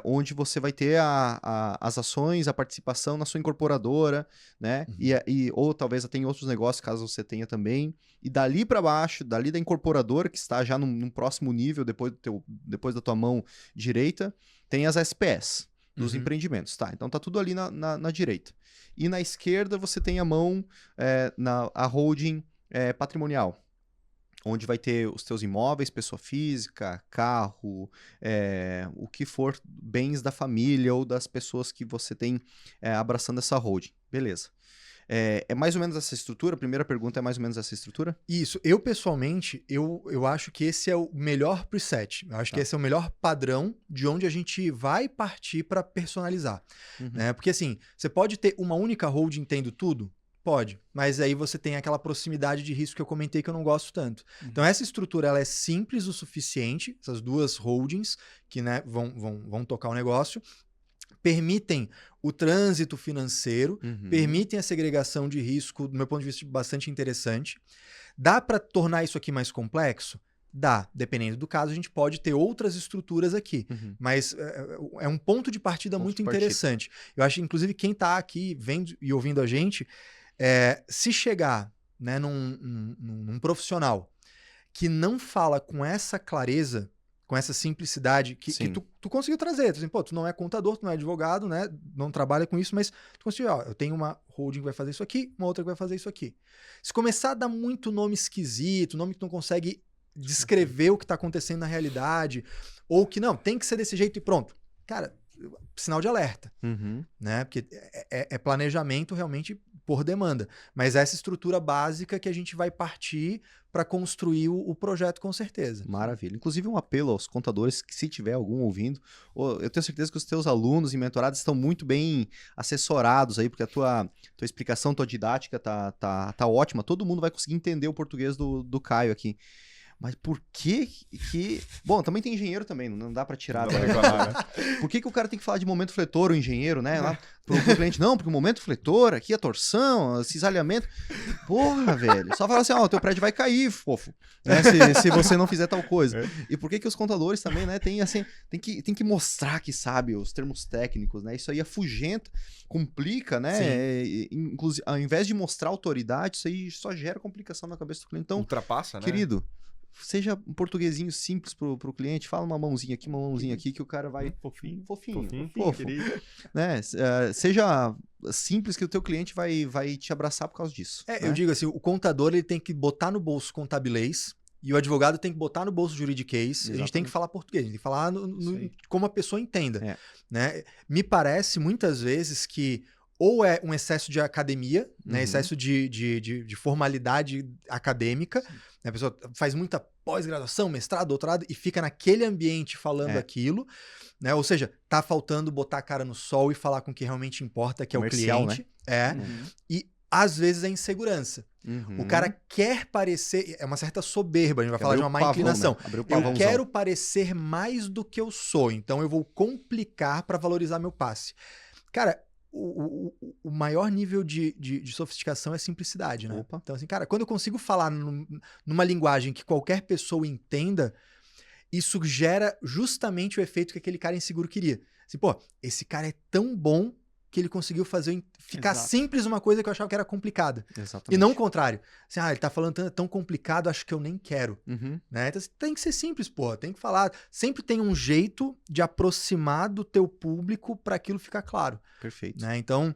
onde você vai ter as ações, a participação na sua incorporadora, né? Ou talvez até em outros negócios, caso você tenha também. E dali para baixo, dali da incorporadora, que está já num próximo nível, depois da tua mão direita, tem as SPS dos empreendimentos. Tá, então tá tudo ali na direita. E na esquerda você tem a mão, a holding patrimonial, onde vai ter os teus imóveis, pessoa física, carro, o que for bens da família ou das pessoas que você tem abraçando essa holding. Beleza. É mais ou menos essa estrutura? A primeira pergunta é mais ou menos essa estrutura? Isso. Eu, pessoalmente, eu acho que esse é o melhor preset. Eu acho que esse é o melhor padrão de onde a gente vai partir para personalizar. Né? Porque, assim, você pode ter uma única holding tendo tudo? Pode, mas aí você tem aquela proximidade de risco que eu comentei que eu não gosto tanto. Então essa estrutura ela é simples o suficiente, essas 2 holdings que, né, vão tocar o negócio, permitem o trânsito financeiro, permitem a segregação de risco, do meu ponto de vista, bastante interessante. Dá para tornar isso aqui mais complexo? Dá. Dependendo do caso, a gente pode ter outras estruturas aqui. Mas é um ponto de partida muito interessante. Eu acho, inclusive, quem está aqui vendo e ouvindo a gente, se chegar, né, num profissional que não fala com essa clareza, com essa simplicidade que tu conseguiu trazer. Tu, assim, pô, tu não é contador, tu não é advogado, né? Não trabalha com isso, mas tu conseguiu, eu tenho uma holding que vai fazer isso aqui, uma outra que vai fazer isso aqui. Se começar a dar muito nome esquisito, nome que tu não consegue descrever o que está acontecendo na realidade, ou que não, tem que ser desse jeito e pronto. Cara, sinal de alerta, né? Porque é planejamento realmente por demanda. Mas essa estrutura básica que a gente vai partir para construir o projeto com certeza. Maravilha. Inclusive um apelo aos contadores que, se tiver algum ouvindo, eu tenho certeza que os teus alunos e mentorados estão muito bem assessorados aí, porque a tua explicação, tua didática tá ótima. Todo mundo vai conseguir entender o português do Caio aqui. Mas por que... Bom, também tem engenheiro também, não dá pra tirar. Por que o cara tem que falar de momento fletor, o engenheiro, né? Lá pro cliente, não, porque o momento fletor, aqui a torção, esse cisalhamento. Porra, velho. Só fala assim, o teu prédio vai cair, fofo. Né? Se você não fizer tal coisa. E por que os contadores também, né, tem que mostrar que sabe os termos técnicos, né? Isso aí afugenta, complica, né? Inclusive, ao invés de mostrar autoridade, isso aí só gera complicação na cabeça do cliente. Então, ultrapassa, né? Querido, seja um portuguesinho simples pro cliente, fala uma mãozinha aqui, que o cara vai... Fofinho, fofo. Né? Seja simples que o teu cliente vai te abraçar por causa disso. Né? Eu digo assim, o contador ele tem que botar no bolso contabilês e o advogado tem que botar no bolso juridiquês. Exatamente. A gente tem que falar português, a gente tem que falar como a pessoa entenda. Né? Me parece muitas vezes que ou é um excesso de academia, né? Excesso de formalidade acadêmica. Né? A pessoa faz muita pós-graduação, mestrado, doutorado e fica naquele ambiente falando aquilo. Né? Ou seja, tá faltando botar a cara no sol e falar com o que realmente importa, que comercial, é o cliente. Né? E às vezes é insegurança. O cara quer parecer... É uma certa soberba, a gente vai falar de uma má inclinação. Né? Eu quero parecer mais do que eu sou, então eu vou complicar para valorizar meu passe. Cara... O maior nível de sofisticação é simplicidade, né? Então, assim, cara, quando eu consigo falar numa linguagem que qualquer pessoa entenda, isso gera justamente o efeito que aquele cara inseguro queria. Assim, pô, esse cara é tão bom que ele conseguiu ficar simples uma coisa que eu achava que era complicada. Exatamente. E não o contrário. Assim, ele tá falando tão complicado, acho que eu nem quero. Né? Então tem que ser simples, pô. Tem que falar. Sempre tem um jeito de aproximar do teu público para aquilo ficar claro. Perfeito. Né? Então,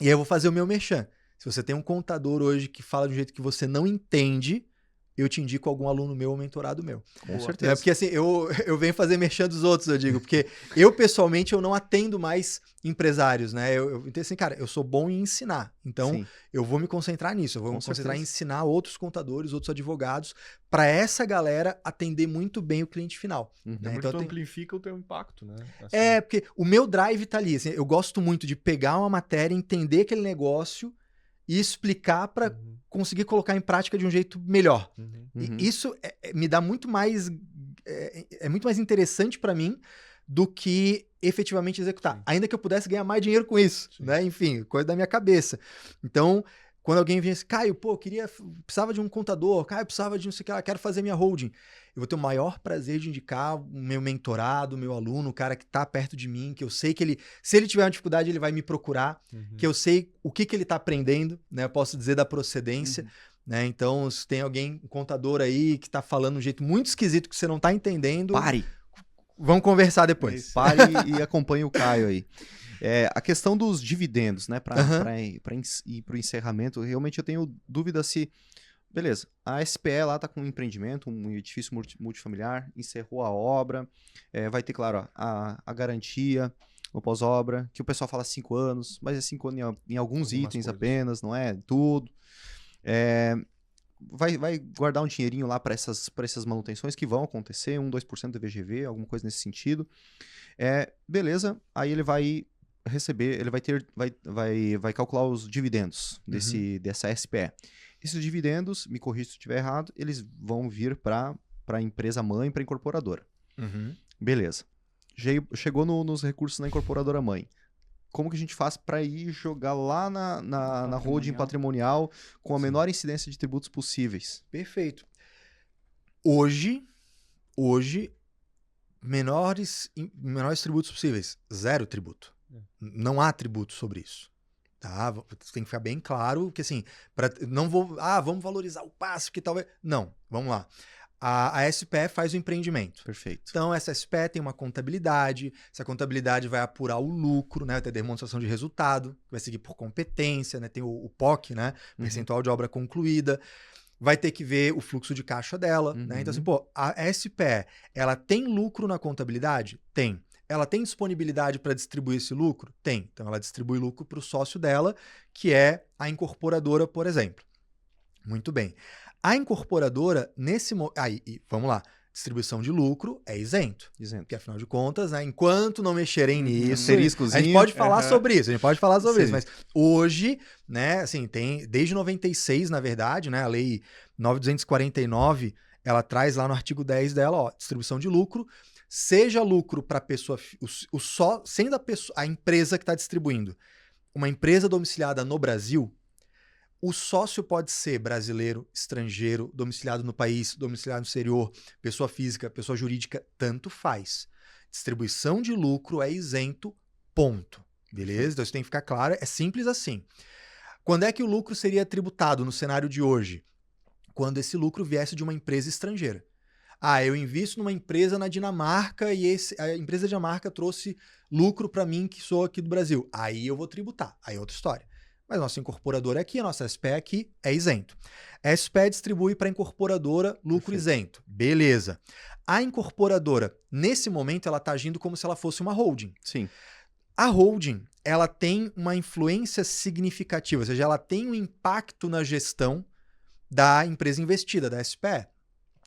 e aí eu vou fazer o meu merchan. Se você tem um contador hoje que fala de um jeito que você não entende, eu te indico algum aluno meu ou mentorado meu. Com certeza. Porque assim, eu venho fazer merchan dos outros, eu digo, porque eu pessoalmente eu não atendo mais empresários, né? Então assim, cara, eu sou bom em ensinar, então Sim. eu vou me concentrar nisso, eu vou Com me concentrar em certeza. ensinar outros contadores, outros advogados, para essa galera atender muito bem o cliente final. Uhum. Né? Então Então, amplifica o teu impacto, né? Assim. porque o meu drive tá ali, assim, eu gosto muito de pegar uma matéria, entender aquele negócio e explicar para conseguir colocar em prática de um jeito melhor. E isso me dá muito mais... É muito mais interessante para mim do que efetivamente executar. Sim. Ainda que eu pudesse ganhar mais dinheiro com isso, Sim. né? Enfim, coisa da minha cabeça. Então, quando alguém vem assim, Caio, pô, precisava de um contador, Caio, precisava de não sei o que lá, quero fazer minha holding. Eu vou ter o maior prazer de indicar o meu mentorado, o meu aluno, o cara que tá perto de mim, que eu sei que se ele tiver uma dificuldade, ele vai me procurar, que eu sei o que ele tá aprendendo, né? Eu posso dizer da procedência, né? Então, se tem alguém, um contador aí, que tá falando de um jeito muito esquisito que você não tá entendendo, Pare! vamos conversar depois. Pare e acompanhe o Caio aí. A questão dos dividendos, né? Para ir para o encerramento, realmente eu tenho dúvida se... Beleza, a SPE lá tá com um empreendimento, um edifício multifamiliar, encerrou a obra, vai ter, claro, a garantia no pós-obra, que o pessoal fala 5 anos, mas é 5 anos em alguns itens coisas. apenas, não é tudo. Vai guardar um dinheirinho lá para essas manutenções que vão acontecer, 2% do VGV, alguma coisa nesse sentido. Beleza, aí ele vai receber, ele vai calcular os dividendos dessa SPE. Esses dividendos, me corrija se eu estiver errado, eles vão vir para a empresa mãe, para a incorporadora. Beleza. Chegou nos recursos da incorporadora mãe. Como que a gente faz para ir jogar lá na holding patrimonial com a menor incidência de tributos possíveis? Perfeito. Hoje menores tributos possíveis. 0 tributo. Não há tributo sobre isso. Tá? Tem que ficar bem claro que assim, vamos valorizar o passe, que talvez... Não, vamos lá. A SPE faz o empreendimento. Perfeito. Então, essa SPE tem uma contabilidade, essa contabilidade vai apurar o lucro, né? Vai ter demonstração de resultado, vai seguir por competência, né? Tem o POC, né? Percentual de obra concluída. Vai ter que ver o fluxo de caixa dela, né? Então, assim, a SPE, ela tem lucro na contabilidade? Tem. Ela tem disponibilidade para distribuir esse lucro? Tem. Então, ela distribui lucro para o sócio dela, que é a incorporadora, por exemplo. Muito bem. A incorporadora, vamos lá, distribuição de lucro é isento. Porque, afinal de contas, né, enquanto não mexerem nisso, a gente pode falar sobre isso, mas hoje, né, assim, tem, desde 96, na verdade, né, a lei 9.249, ela traz lá no artigo 10 dela, distribuição de lucro, seja lucro para a pessoa, sendo a empresa que está distribuindo, uma empresa domiciliada no Brasil, o sócio pode ser brasileiro, estrangeiro, domiciliado no país, domiciliado no exterior, pessoa física, pessoa jurídica, tanto faz. Distribuição de lucro é isento, ponto. Beleza? Então isso tem que ficar claro, é simples assim. Quando é que o lucro seria tributado no cenário de hoje? Quando esse lucro viesse de uma empresa estrangeira. Eu invisto numa empresa na Dinamarca e a empresa da Dinamarca trouxe lucro para mim que sou aqui do Brasil. Aí eu vou tributar, aí é outra história. Mas nossa incorporadora aqui, a nossa SPE aqui é isento. A SPE distribui para a incorporadora lucro isento. Beleza. A incorporadora, nesse momento, ela está agindo como se ela fosse uma holding. Sim. A holding, ela tem uma influência significativa, ou seja, ela tem um impacto na gestão da empresa investida, da SPE.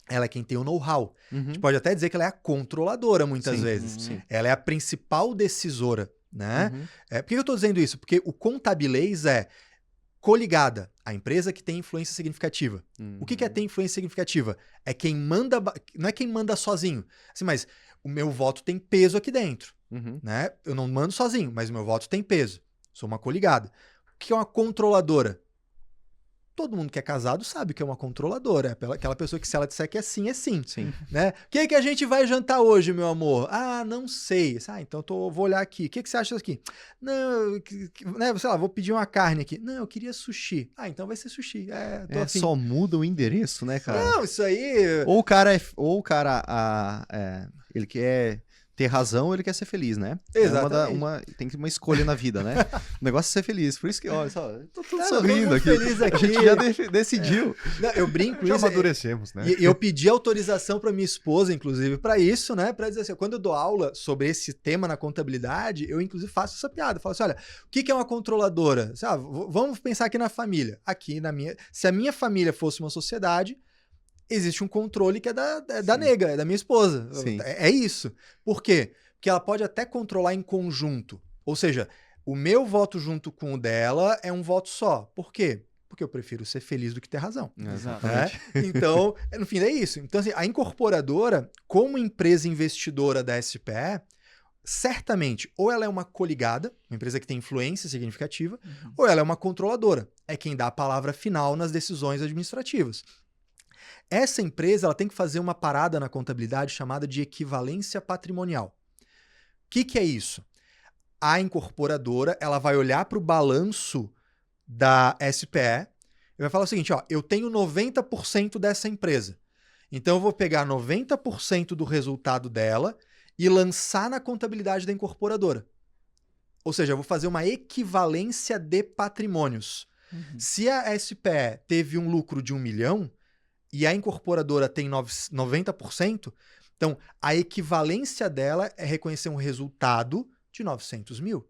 Ela é quem tem o know-how. A gente pode até dizer que ela é a controladora, muitas vezes. Sim. Ela é a principal decisora. Né? Por que eu estou dizendo isso? Porque o contabilês é coligada à empresa que tem influência significativa. O que é ter influência significativa? É quem manda, não é quem manda sozinho. Assim, mas o meu voto tem peso aqui dentro. Né? Eu não mando sozinho, mas o meu voto tem peso. Sou uma coligada. O que é uma controladora? Todo mundo que é casado sabe que é uma controladora. É aquela pessoa que se ela disser que é sim, é sim. Né? O que é que a gente vai jantar hoje, meu amor? Não sei. Então vou olhar aqui. O que você acha disso aqui? Não, né, sei lá, vou pedir uma carne aqui. Não, eu queria sushi. Então vai ser sushi. Só muda o endereço, né, cara? Não, isso aí... Ou o cara ele quer ter razão ou ele quer ser feliz, né? Exatamente. Tem que ter uma escolha na vida, né? O negócio é ser feliz. Por isso que, olha só, eu tô tudo Não, sorrindo aqui. feliz aqui. A gente já decidiu. Não, eu brinco Já isso. amadurecemos, né? E eu pedi autorização para minha esposa, inclusive, para isso, né? Para dizer assim, quando eu dou aula sobre esse tema na contabilidade, eu, inclusive, faço essa piada. Eu falo assim, olha, o que é uma controladora? Vamos pensar aqui na família. Se a minha família fosse uma sociedade, existe um controle que é da nega, é da minha esposa. É isso. Por quê? Porque ela pode até controlar em conjunto. Ou seja, o meu voto junto com o dela é um voto só. Por quê? Porque eu prefiro ser feliz do que ter razão. Exatamente. Então, no fim, é isso. Então, assim, a incorporadora, como empresa investidora da SPE, certamente, ou ela é uma coligada, uma empresa que tem influência significativa, ou ela é uma controladora. É quem dá a palavra final nas decisões administrativas. Essa empresa ela tem que fazer uma parada na contabilidade chamada de equivalência patrimonial. O que é isso? A incorporadora ela vai olhar para o balanço da SPE e vai falar o seguinte, ó, eu tenho 90% dessa empresa. Então eu vou pegar 90% do resultado dela e lançar na contabilidade da incorporadora. Ou seja, eu vou fazer uma equivalência de patrimônios. Se a SPE teve um lucro de 1 milhão e a incorporadora tem 90%, então a equivalência dela é reconhecer um resultado de 900 mil.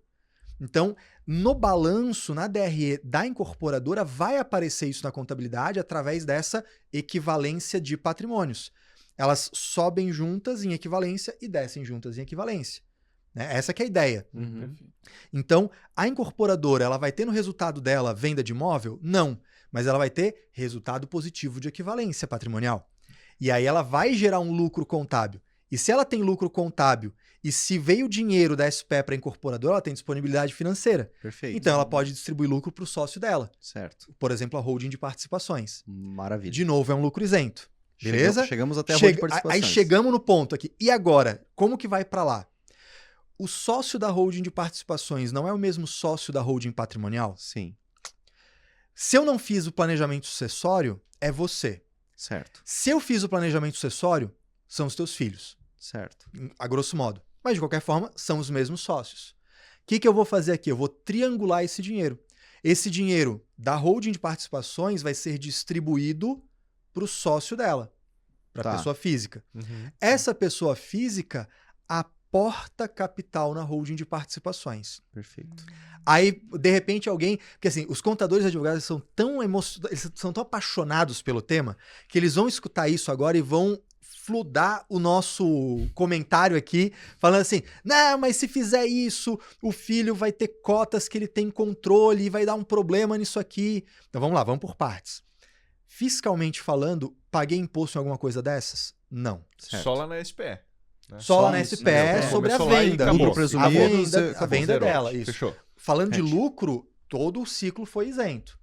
Então, no balanço, na DRE da incorporadora, vai aparecer isso na contabilidade através dessa equivalência de patrimônios. Elas sobem juntas em equivalência e descem juntas em equivalência. Né? Essa que é a ideia. Então, a incorporadora ela vai ter no resultado dela venda de imóvel? Não. Mas ela vai ter resultado positivo de equivalência patrimonial. E aí ela vai gerar um lucro contábil. E se ela tem lucro contábil e se veio dinheiro da SPE para a incorporadora, ela tem disponibilidade financeira. Perfeito. Então ela pode distribuir lucro para o sócio dela. Certo. Por exemplo, a holding de participações. Maravilha. De novo, é um lucro isento. Beleza? Chegamos até a holding de participações. Aí chegamos no ponto aqui. E agora? Como que vai para lá? O sócio da holding de participações não é o mesmo sócio da holding patrimonial? Sim. Se eu não fiz o planejamento sucessório, é você. Certo. Se eu fiz o planejamento sucessório, são os teus filhos. Certo. A grosso modo. Mas, de qualquer forma, são os mesmos sócios. O que eu vou fazer aqui? Eu vou triangular esse dinheiro. Esse dinheiro da holding de participações vai ser distribuído para o sócio dela, para a pessoa física. Essa pessoa física aporta capital na holding de participações. Perfeito. Aí, de repente, alguém... Porque, assim, os contadores e advogados são eles são tão apaixonados pelo tema que eles vão escutar isso agora e vão fludar o nosso comentário aqui, falando assim, não, mas se fizer isso, o filho vai ter cotas que ele tem controle e vai dar um problema nisso aqui. Então, vamos lá, vamos por partes. Fiscalmente falando, paguei imposto em alguma coisa dessas? Não. Certo. Só lá na SPE. Né? Só lá na SPE sobre a venda. Lucro presumido, A venda dela, isso. Fechou. Falando de lucro, todo o ciclo foi isento.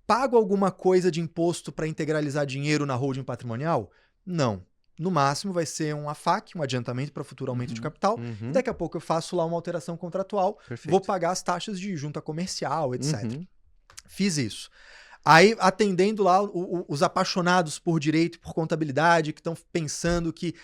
Pago alguma coisa de imposto para integralizar dinheiro na holding patrimonial? Não. No máximo vai ser um AFAC, um adiantamento para futuro aumento de capital. E daqui a pouco eu faço lá uma alteração contratual, vou pagar as taxas de junta comercial, etc. Fiz isso. Aí, atendendo lá os apaixonados por direito e por contabilidade, que estão pensando que,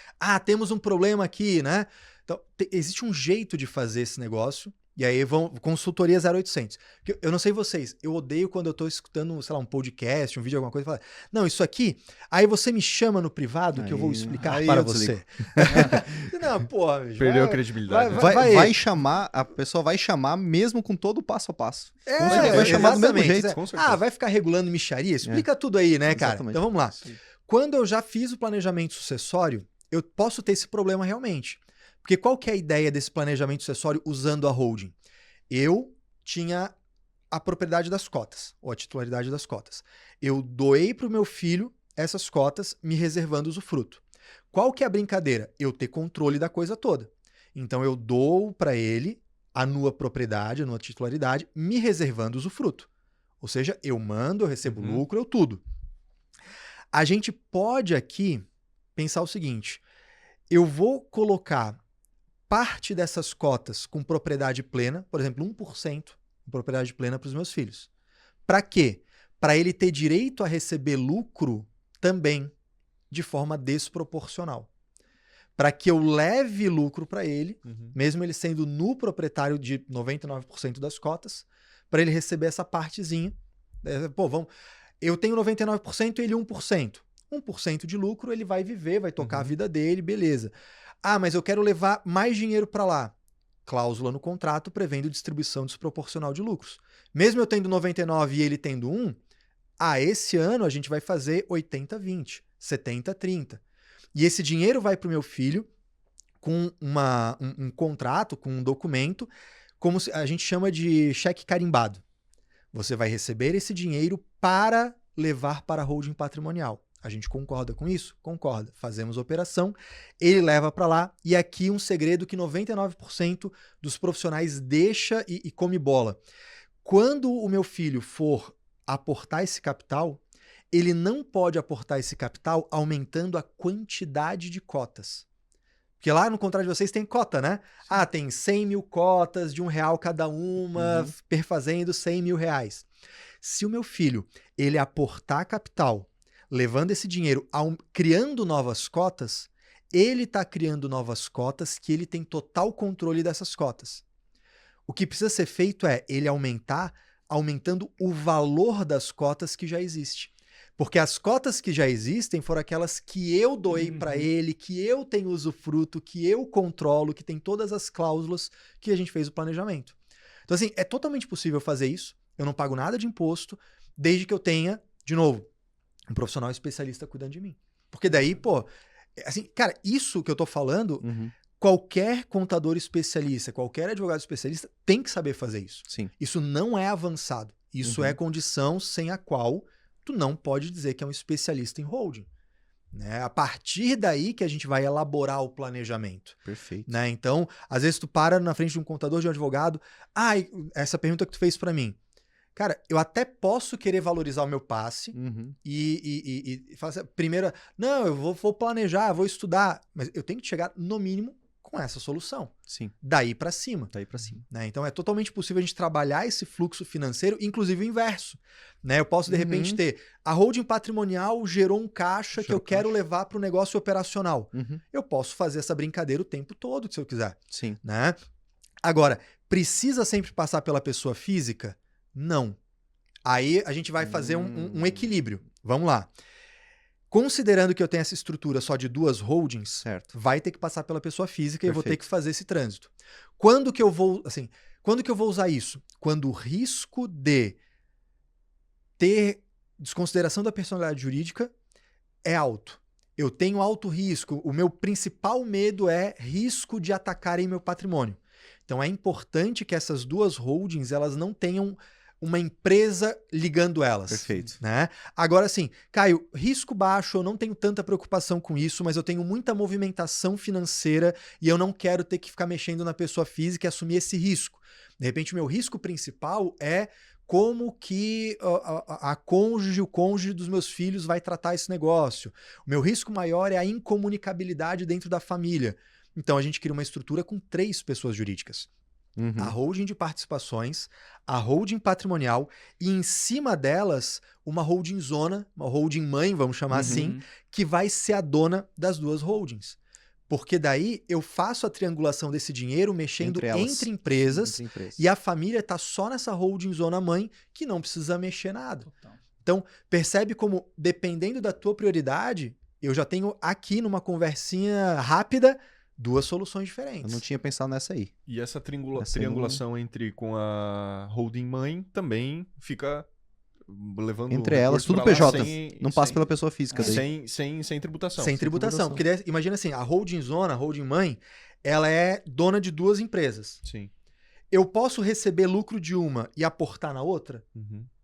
temos um problema aqui, né? Então, existe um jeito de fazer esse negócio. E aí vão consultoria 0800. Eu não sei vocês, eu odeio quando eu tô escutando, sei lá, um podcast, um vídeo, alguma coisa, e falo, não, isso aqui, aí você me chama no privado que eu vou explicar para você. Não, porra, perdeu a credibilidade. Vai chamar, a pessoa vai chamar mesmo com todo o passo a passo. Vai chamar do mesmo jeito. Com vai ficar regulando mixaria? Explica tudo aí, né, cara? Exatamente. Então vamos lá. Sim. Quando eu já fiz o planejamento sucessório, eu posso ter esse problema realmente. Porque qual que é a ideia desse planejamento sucessório usando a holding? Eu tinha a propriedade das cotas, ou a titularidade das cotas. Eu doei para o meu filho essas cotas, me reservando usufruto. Qual que é a brincadeira? Eu ter controle da coisa toda. Então eu dou para ele a nua propriedade, a nua titularidade, me reservando usufruto. Ou seja, eu mando, eu recebo lucro, eu tudo. A gente pode aqui pensar o seguinte, eu vou colocar parte dessas cotas com propriedade plena, por exemplo, 1% de propriedade plena para os meus filhos. Para quê? Para ele ter direito a receber lucro também de forma desproporcional. para que eu leve lucro para ele, mesmo ele sendo no proprietário de 99% das cotas, para ele receber essa partezinha. Eu tenho 99% e ele 1%. 1% de lucro, ele vai viver, vai tocar a vida dele, beleza. Ah, mas eu quero levar mais dinheiro para lá. Cláusula no contrato prevendo distribuição desproporcional de lucros. Mesmo eu tendo 99 e ele tendo 1, esse ano a gente vai fazer 80-20, 70-30. E esse dinheiro vai para o meu filho com um contrato, com um documento, como a gente chama de cheque carimbado. Você vai receber esse dinheiro para levar para a holding patrimonial. A gente concorda com isso? Concorda. Fazemos a operação, ele leva para lá, e aqui um segredo que 99% dos profissionais deixa e come bola. Quando o meu filho for aportar esse capital, ele não pode aportar esse capital aumentando a quantidade de cotas. Porque lá no contrato de vocês tem cota, né? Tem 100 mil cotas de R$1 cada uma, perfazendo 100 mil reais. Se o meu filho, ele aportar capital, levando esse dinheiro, criando novas cotas, ele está criando novas cotas que ele tem total controle dessas cotas. O que precisa ser feito é ele aumentando o valor das cotas que já existe. Porque as cotas que já existem foram aquelas que eu doei para ele, que eu tenho usufruto, que eu controlo, que tem todas as cláusulas que a gente fez o planejamento. Então, assim, é totalmente possível fazer isso. Eu não pago nada de imposto, desde que eu tenha, de novo, um profissional especialista cuidando de mim. Porque daí, assim, cara, isso que eu tô falando, qualquer contador especialista, qualquer advogado especialista tem que saber fazer isso. Sim. Isso não é avançado. Isso é condição sem a qual tu não pode dizer que é um especialista em holding. Né? A partir daí que a gente vai elaborar o planejamento. Perfeito. Né? Então, às vezes tu para na frente de um contador, de um advogado, essa pergunta que tu fez para mim. Cara, eu até posso querer valorizar o meu passe e falar assim, primeiro, não, eu vou planejar, vou estudar, mas eu tenho que chegar no mínimo com essa solução. Sim. Daí para cima. Né? Então é totalmente possível a gente trabalhar esse fluxo financeiro, inclusive o inverso. Né? Eu posso, de repente, ter a holding patrimonial gerou um caixa que eu quero levar para o negócio operacional. Eu posso fazer essa brincadeira o tempo todo, se eu quiser. Sim. Né? Agora, precisa sempre passar pela pessoa física? Não. Aí a gente vai fazer um equilíbrio. Vamos lá. Considerando que eu tenho essa estrutura só de 2 holdings, certo, vai ter que passar pela pessoa física. Perfeito. E eu vou ter que fazer esse trânsito. Quando que eu vou usar isso? Quando o risco de ter desconsideração da personalidade jurídica é alto. Eu tenho alto risco. O meu principal medo é risco de atacarem meu patrimônio. Então é importante que essas 2 holdings elas não tenham uma empresa ligando elas. Perfeito. Né? Agora sim, Caio, risco baixo, eu não tenho tanta preocupação com isso, mas eu tenho muita movimentação financeira e eu não quero ter que ficar mexendo na pessoa física e assumir esse risco. De repente, o meu risco principal é como que o cônjuge dos meus filhos vai tratar esse negócio. O meu risco maior é a incomunicabilidade dentro da família. Então, a gente cria uma estrutura com 3 pessoas jurídicas. A holding de participações, a holding patrimonial e em cima delas uma holding zona, uma holding mãe, vamos chamar assim, que vai ser a dona das 2 holdings. Porque daí eu faço a triangulação desse dinheiro mexendo entre empresas e a família está só nessa holding zona mãe que não precisa mexer nada. Total. Então, percebe como, dependendo da tua prioridade, eu já tenho aqui numa conversinha rápida 2 soluções diferentes. Eu não tinha pensado nessa aí. E essa triangulação com a holding mãe também fica levando... Entre elas, tudo PJ. Não passa pela pessoa física. Sem tributação. Sem tributação. Porque daí, imagina assim, a holding zona, a holding mãe, ela é dona de 2 empresas. Sim. Eu posso receber lucro de uma e aportar na outra?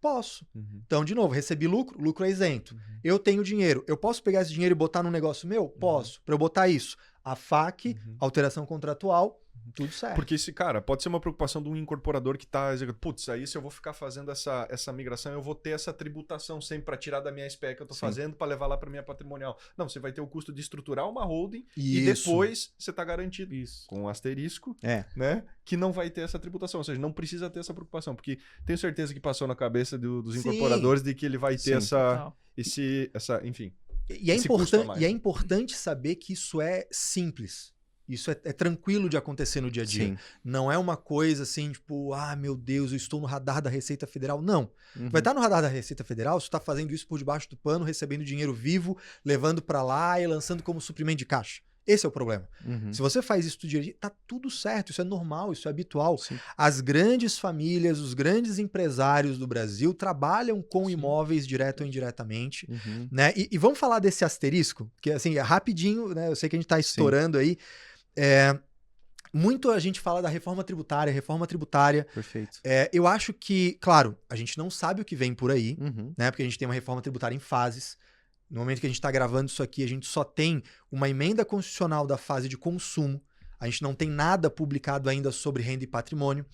Posso. Então, de novo, recebi lucro, lucro é isento. Eu tenho dinheiro. Eu posso pegar esse dinheiro e botar num negócio meu? Posso. Para eu botar isso, a FAQ, alteração contratual, tudo certo. Porque, cara, pode ser uma preocupação de um incorporador que tá... Putz, aí se eu vou ficar fazendo essa migração, eu vou ter essa tributação sempre para tirar da minha SPE que eu tô fazendo para levar lá para minha patrimonial. Não, você vai ter o custo de estruturar uma holding e depois você tá garantido com um asterisco, né? Que não vai ter essa tributação. Ou seja, não precisa ter essa preocupação, porque tenho certeza que passou na cabeça dos incorporadores de que ele vai ter enfim, E é importante saber que isso é simples. Isso é tranquilo de acontecer no dia a dia. Sim. Não é uma coisa assim, tipo, meu Deus, eu estou no radar da Receita Federal. Não. Vai estar no radar da Receita Federal se tu tá fazendo isso por debaixo do pano, recebendo dinheiro vivo, levando para lá e lançando como suprimento de caixa. Esse é o problema. Se você faz isso do dia a dia, tá tudo certo, isso é normal, isso é habitual. Sim. As grandes famílias, os grandes empresários do Brasil trabalham com imóveis direto ou indiretamente. Né? E vamos falar desse asterisco, que assim, é rapidinho, né? Eu sei que a gente tá estourando aí. Muito a gente fala da reforma tributária. Perfeito. Eu acho que, claro, a gente não sabe o que vem por aí, né? Porque a gente tem uma reforma tributária em fases. No momento que a gente está gravando isso aqui, a gente só tem uma emenda constitucional da fase de consumo. A gente não tem nada publicado ainda sobre renda e patrimônio,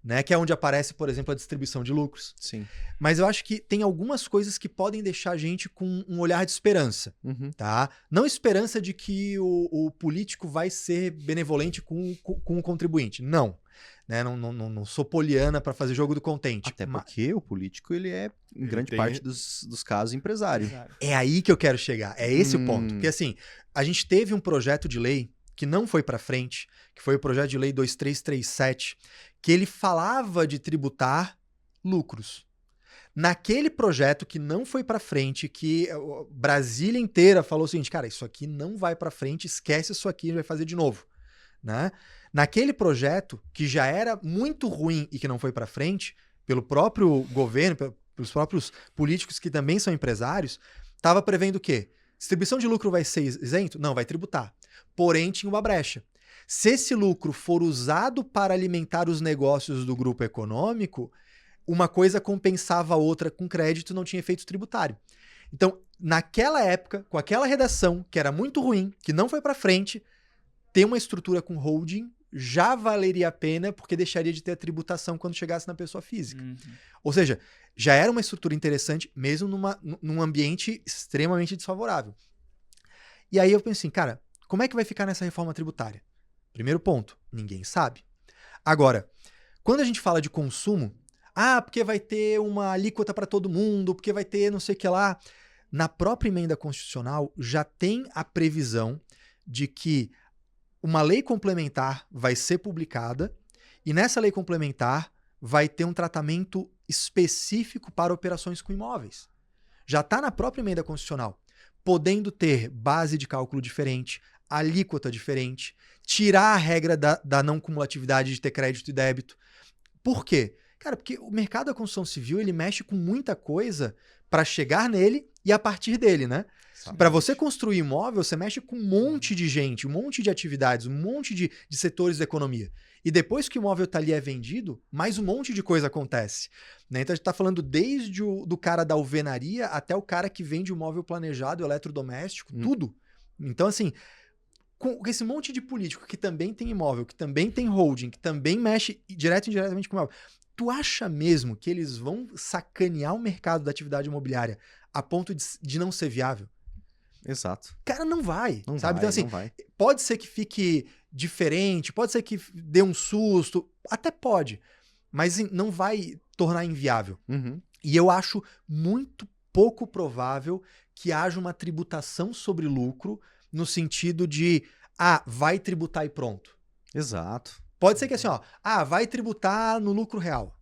né? Que é onde aparece, por exemplo, a distribuição de lucros. Sim. Mas eu acho que tem algumas coisas que podem deixar a gente com um olhar de esperança, tá? Não esperança de que o político vai ser benevolente com o contribuinte. Não. Né? Não sou poliana para fazer jogo do contente. Até porque o político, ele é, em grande parte dos casos, empresário. É aí que eu quero chegar. É esse o ponto. Porque assim, a gente teve um projeto de lei que não foi para frente, que foi o projeto de lei 2337, que ele falava de tributar lucros. Naquele projeto que não foi para frente, que Brasília inteira falou o seguinte, cara, isso aqui não vai para frente, esquece isso aqui, a gente vai fazer de novo. Né? Naquele projeto, que já era muito ruim e que não foi para frente, pelo próprio governo, pelos próprios políticos que também são empresários, estava prevendo o quê? Distribuição de lucro vai ser isento? Não, vai tributar. Porém, tinha uma brecha. Se esse lucro for usado para alimentar os negócios do grupo econômico, uma coisa compensava a outra com crédito, não tinha efeito tributário. Então, naquela época, com aquela redação, que era muito ruim, que não foi para frente, ter uma estrutura com holding já valeria a pena, porque deixaria de ter a tributação quando chegasse na pessoa física. Ou seja, já era uma estrutura interessante, mesmo num ambiente extremamente desfavorável. E aí eu pensei, cara, como é que vai ficar nessa reforma tributária? Primeiro ponto, ninguém sabe. Agora, quando a gente fala de consumo, porque vai ter uma alíquota para todo mundo, porque vai ter não sei o que lá. Na própria emenda constitucional já tem a previsão de que uma lei complementar vai ser publicada e nessa lei complementar vai ter um tratamento específico para operações com imóveis. Já está na própria emenda constitucional, podendo ter base de cálculo diferente, alíquota diferente, tirar a regra da não cumulatividade de ter crédito e débito. Por quê? Cara, porque o mercado da construção civil ele mexe com muita coisa para chegar nele e a partir dele, né? Para você construir imóvel, você mexe com um monte de gente, um monte de atividades, um monte de setores da economia. E depois que o imóvel tá ali é vendido, mais um monte de coisa acontece. Né? Então a gente tá falando desde do cara da alvenaria até o cara que vende o móvel planejado, eletrodoméstico, tudo. Então assim, com esse monte de político que também tem imóvel, que também tem holding, que também mexe direto e indiretamente com o imóvel, tu acha mesmo que eles vão sacanear o mercado da atividade imobiliária a ponto de não ser viável? Exato. Cara, não vai, não sabe? Vai, então assim, não vai. Pode ser que fique diferente, pode ser que dê um susto, até pode, mas não vai tornar inviável. E eu acho muito pouco provável que haja uma tributação sobre lucro no sentido de, vai tributar e pronto. Exato. Pode ser que assim, vai tributar no lucro real.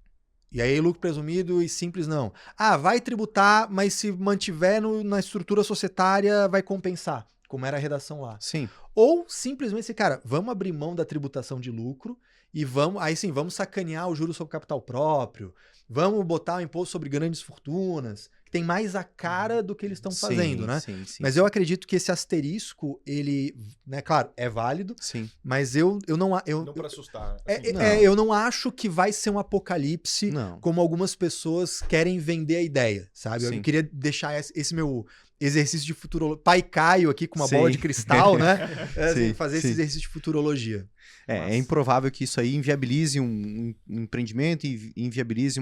E aí lucro presumido e simples não. Vai tributar, mas se mantiver na estrutura societária vai compensar, como era a redação lá. Sim. Ou simplesmente, cara, vamos abrir mão da tributação de lucro e vamos sacanear o juros sobre capital próprio, vamos botar o imposto sobre grandes fortunas, que tem mais a cara do que eles estão fazendo, né? Sim. Mas eu acredito que esse asterisco, ele, né, claro, é válido, sim. Mas eu não... não para assustar. Eu não acho que vai ser um apocalipse não. como algumas pessoas querem vender a ideia, sabe? Sim. Eu queria deixar esse meu exercício de futurologia. Pai Caio aqui com uma bola de cristal, né? Fazer esse exercício de futurologia. É improvável que isso aí inviabilize um empreendimento e inviabilize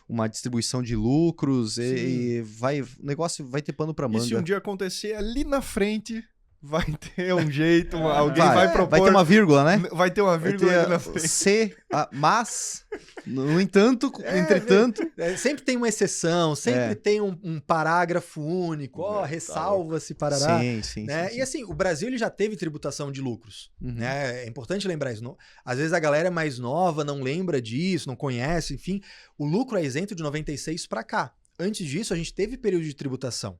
uma distribuição de lucros e o negócio vai ter pano para manga. E se um dia acontecer ali na frente, vai ter um jeito, alguém vai propor... Vai ter uma vírgula, né? Vai ter uma vírgula ali na frente. Mas, no entanto, entretanto... Sempre tem uma exceção, sempre tem um parágrafo único, ressalva-se, parará. Sim, né? E assim, o Brasil ele já teve tributação de lucros. Né? É importante lembrar isso. Às vezes a galera é mais nova, não lembra disso, não conhece, enfim. O lucro é isento de 96 para cá. Antes disso, a gente teve período de tributação.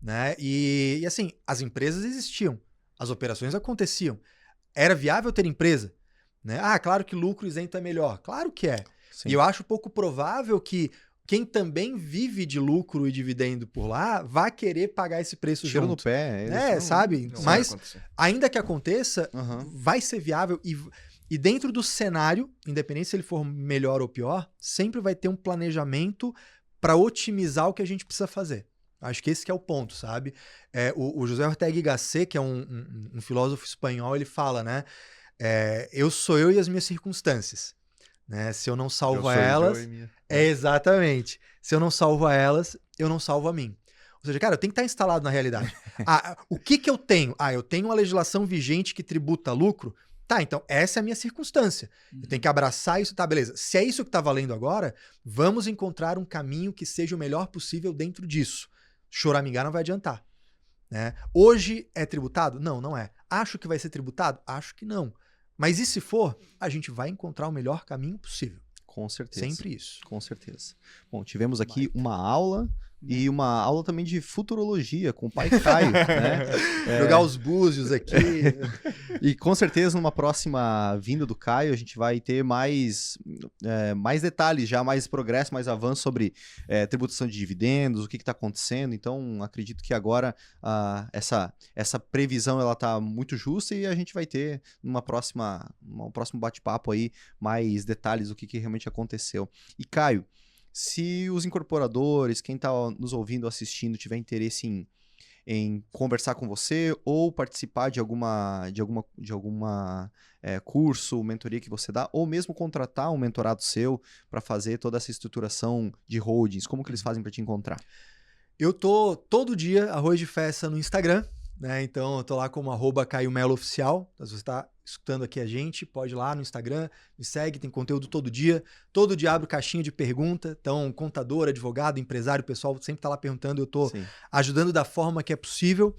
Né? E assim, as empresas existiam, as operações aconteciam. Era viável ter empresa? Né? Claro que lucro isento é melhor. Claro que é. Sim. E eu acho pouco provável que quem também vive de lucro e dividendo por lá vá querer pagar esse preço Cheiro junto. no pé. Né? Sabe? Mas ainda que aconteça, vai ser viável e dentro do cenário, independente se ele for melhor ou pior, sempre vai ter um planejamento para otimizar o que a gente precisa fazer. Acho que esse que é o ponto, sabe? O José Ortega y Gasset, que é um filósofo espanhol, ele fala, né? Eu sou eu e as minhas circunstâncias. Né? Se eu não salvo elas... exatamente. Se eu não salvo a elas, eu não salvo a mim. Ou seja, cara, eu tenho que estar instalado na realidade. O que eu tenho? Eu tenho uma legislação vigente que tributa lucro. Tá, então essa é a minha circunstância. Eu tenho que abraçar isso, tá, beleza. Se é isso que tá valendo agora, vamos encontrar um caminho que seja o melhor possível dentro disso. Choramingar não vai adiantar. Né? Hoje é tributado? Não, não é. Acho que vai ser tributado? Acho que não. Mas e se for, a gente vai encontrar o melhor caminho possível. Com certeza. Sempre isso. Com certeza. Bom, tivemos aqui uma aula e uma aula também de futurologia com o pai Caio, né? Jogar os búzios aqui. E com certeza numa próxima vinda do Caio a gente vai ter mais detalhes, já mais progresso, mais avanço sobre tributação de dividendos, o que está acontecendo. Então acredito que agora essa previsão ela está muito justa e a gente vai ter um próximo bate-papo aí mais detalhes do que realmente aconteceu. E Caio, se os incorporadores, quem está nos ouvindo, assistindo, tiver interesse em conversar com você ou participar de alguma curso, mentoria que você dá, ou mesmo contratar um mentorado seu para fazer toda essa estruturação de holdings, como que eles fazem para te encontrar? Eu tô todo dia arroz de festa no Instagram, né? Então eu tô lá como @CaioMeloOficial. Se você está escutando aqui a gente, pode ir lá no Instagram, me segue, tem conteúdo todo dia. Todo dia abro caixinha de pergunta. Então, contador, advogado, empresário, o pessoal sempre tá lá perguntando, eu tô ajudando da forma que é possível.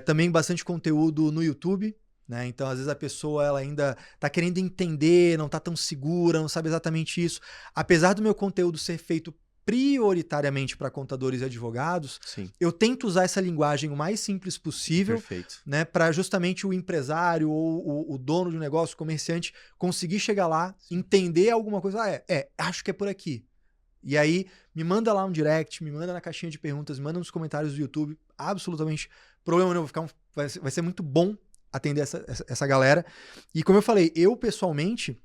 Também bastante conteúdo no YouTube. Né? Então, às vezes a pessoa ela ainda tá querendo entender, não tá tão segura, não sabe exatamente isso. Apesar do meu conteúdo ser feito prioritariamente para contadores e advogados, eu tento usar essa linguagem o mais simples possível, né, para justamente o empresário ou o dono de um negócio, o comerciante, conseguir chegar lá, entender alguma coisa. Acho que é por aqui. E aí, me manda lá um direct, me manda na caixinha de perguntas, me manda nos comentários do YouTube. Absolutamente problema não. Vai ser muito bom atender essa galera. E como eu falei, eu pessoalmente...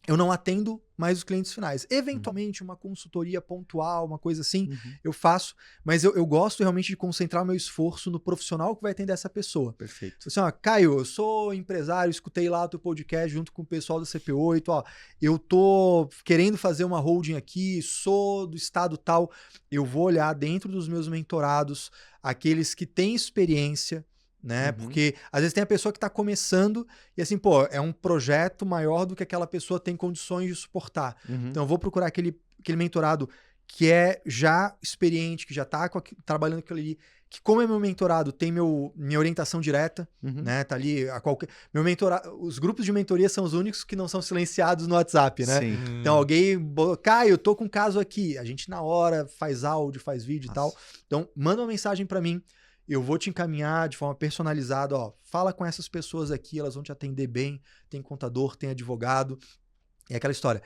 eu não atendo mais os clientes finais. Eventualmente, uma consultoria pontual, uma coisa assim, eu faço, mas eu gosto realmente de concentrar o meu esforço no profissional que vai atender essa pessoa. Perfeito. Assim, Caio, eu sou empresário, escutei lá o teu podcast junto com o pessoal do CP8, eu tô querendo fazer uma holding aqui, sou do estado tal, eu vou olhar dentro dos meus mentorados, aqueles que têm experiência, né? Porque às vezes tem a pessoa que está começando e assim, é um projeto maior do que aquela pessoa tem condições de suportar. Então eu vou procurar aquele mentorado que é já experiente, que já está trabalhando com aquilo ali, que como é meu mentorado, tem minha orientação direta, né? Tá ali meu mentorado, os grupos de mentoria são os únicos que não são silenciados no WhatsApp, né? Então alguém, Caio, eu tô com um caso aqui, a gente na hora faz áudio, faz vídeo e tal. Então manda uma mensagem para mim. Eu vou te encaminhar de forma personalizada, fala com essas pessoas aqui, elas vão te atender bem, tem contador, tem advogado, é aquela história.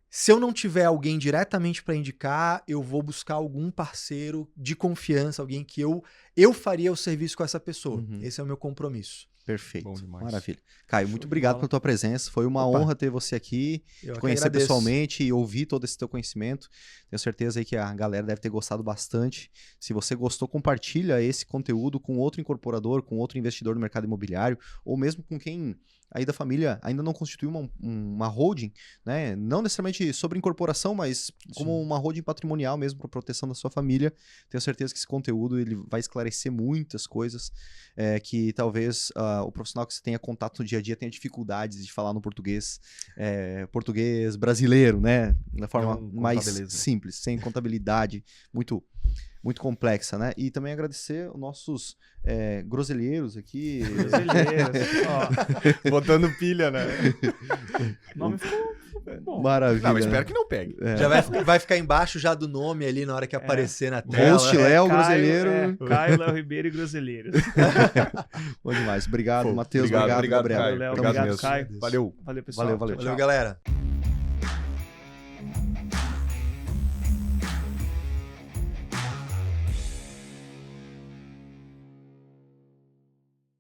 Se eu não tiver alguém diretamente para indicar, eu vou buscar algum parceiro de confiança, alguém que eu faria o serviço com essa pessoa. Esse é o meu compromisso. Perfeito. Bom demais. Maravilha. Caio, muito obrigado pela tua presença. Foi uma honra ter você aqui, te conhecer pessoalmente e ouvir todo esse teu conhecimento. Tenho certeza aí que a galera deve ter gostado bastante. Se você gostou, compartilha esse conteúdo com outro incorporador, com outro investidor do mercado imobiliário, ou mesmo com quem aí da família ainda não constituiu uma holding, né? Não necessariamente totalmente sobre incorporação, mas como uma holding patrimonial mesmo para proteção da sua família. Tenho certeza que esse conteúdo ele vai esclarecer muitas coisas que talvez o profissional que você tenha contato no dia a dia tenha dificuldades de falar no português brasileiro, né? Da forma mais simples, sem contabilidade, muito complexa, né? E também agradecer os nossos groselheiros aqui. Groselheiros, ó. Botando pilha, né? O nome ficou bom. Maravilha. Não, espero que não pegue. Já vai ficar embaixo já do nome ali na hora que aparecer na tela. Host Léo, groselheiro. Caio, Léo Ribeiro e groselheiros. Bom demais. Obrigado, Matheus. Obrigado, Gabriel. Léo, obrigado, Caio. Valeu. Valeu, pessoal. Valeu, Valeu, galera.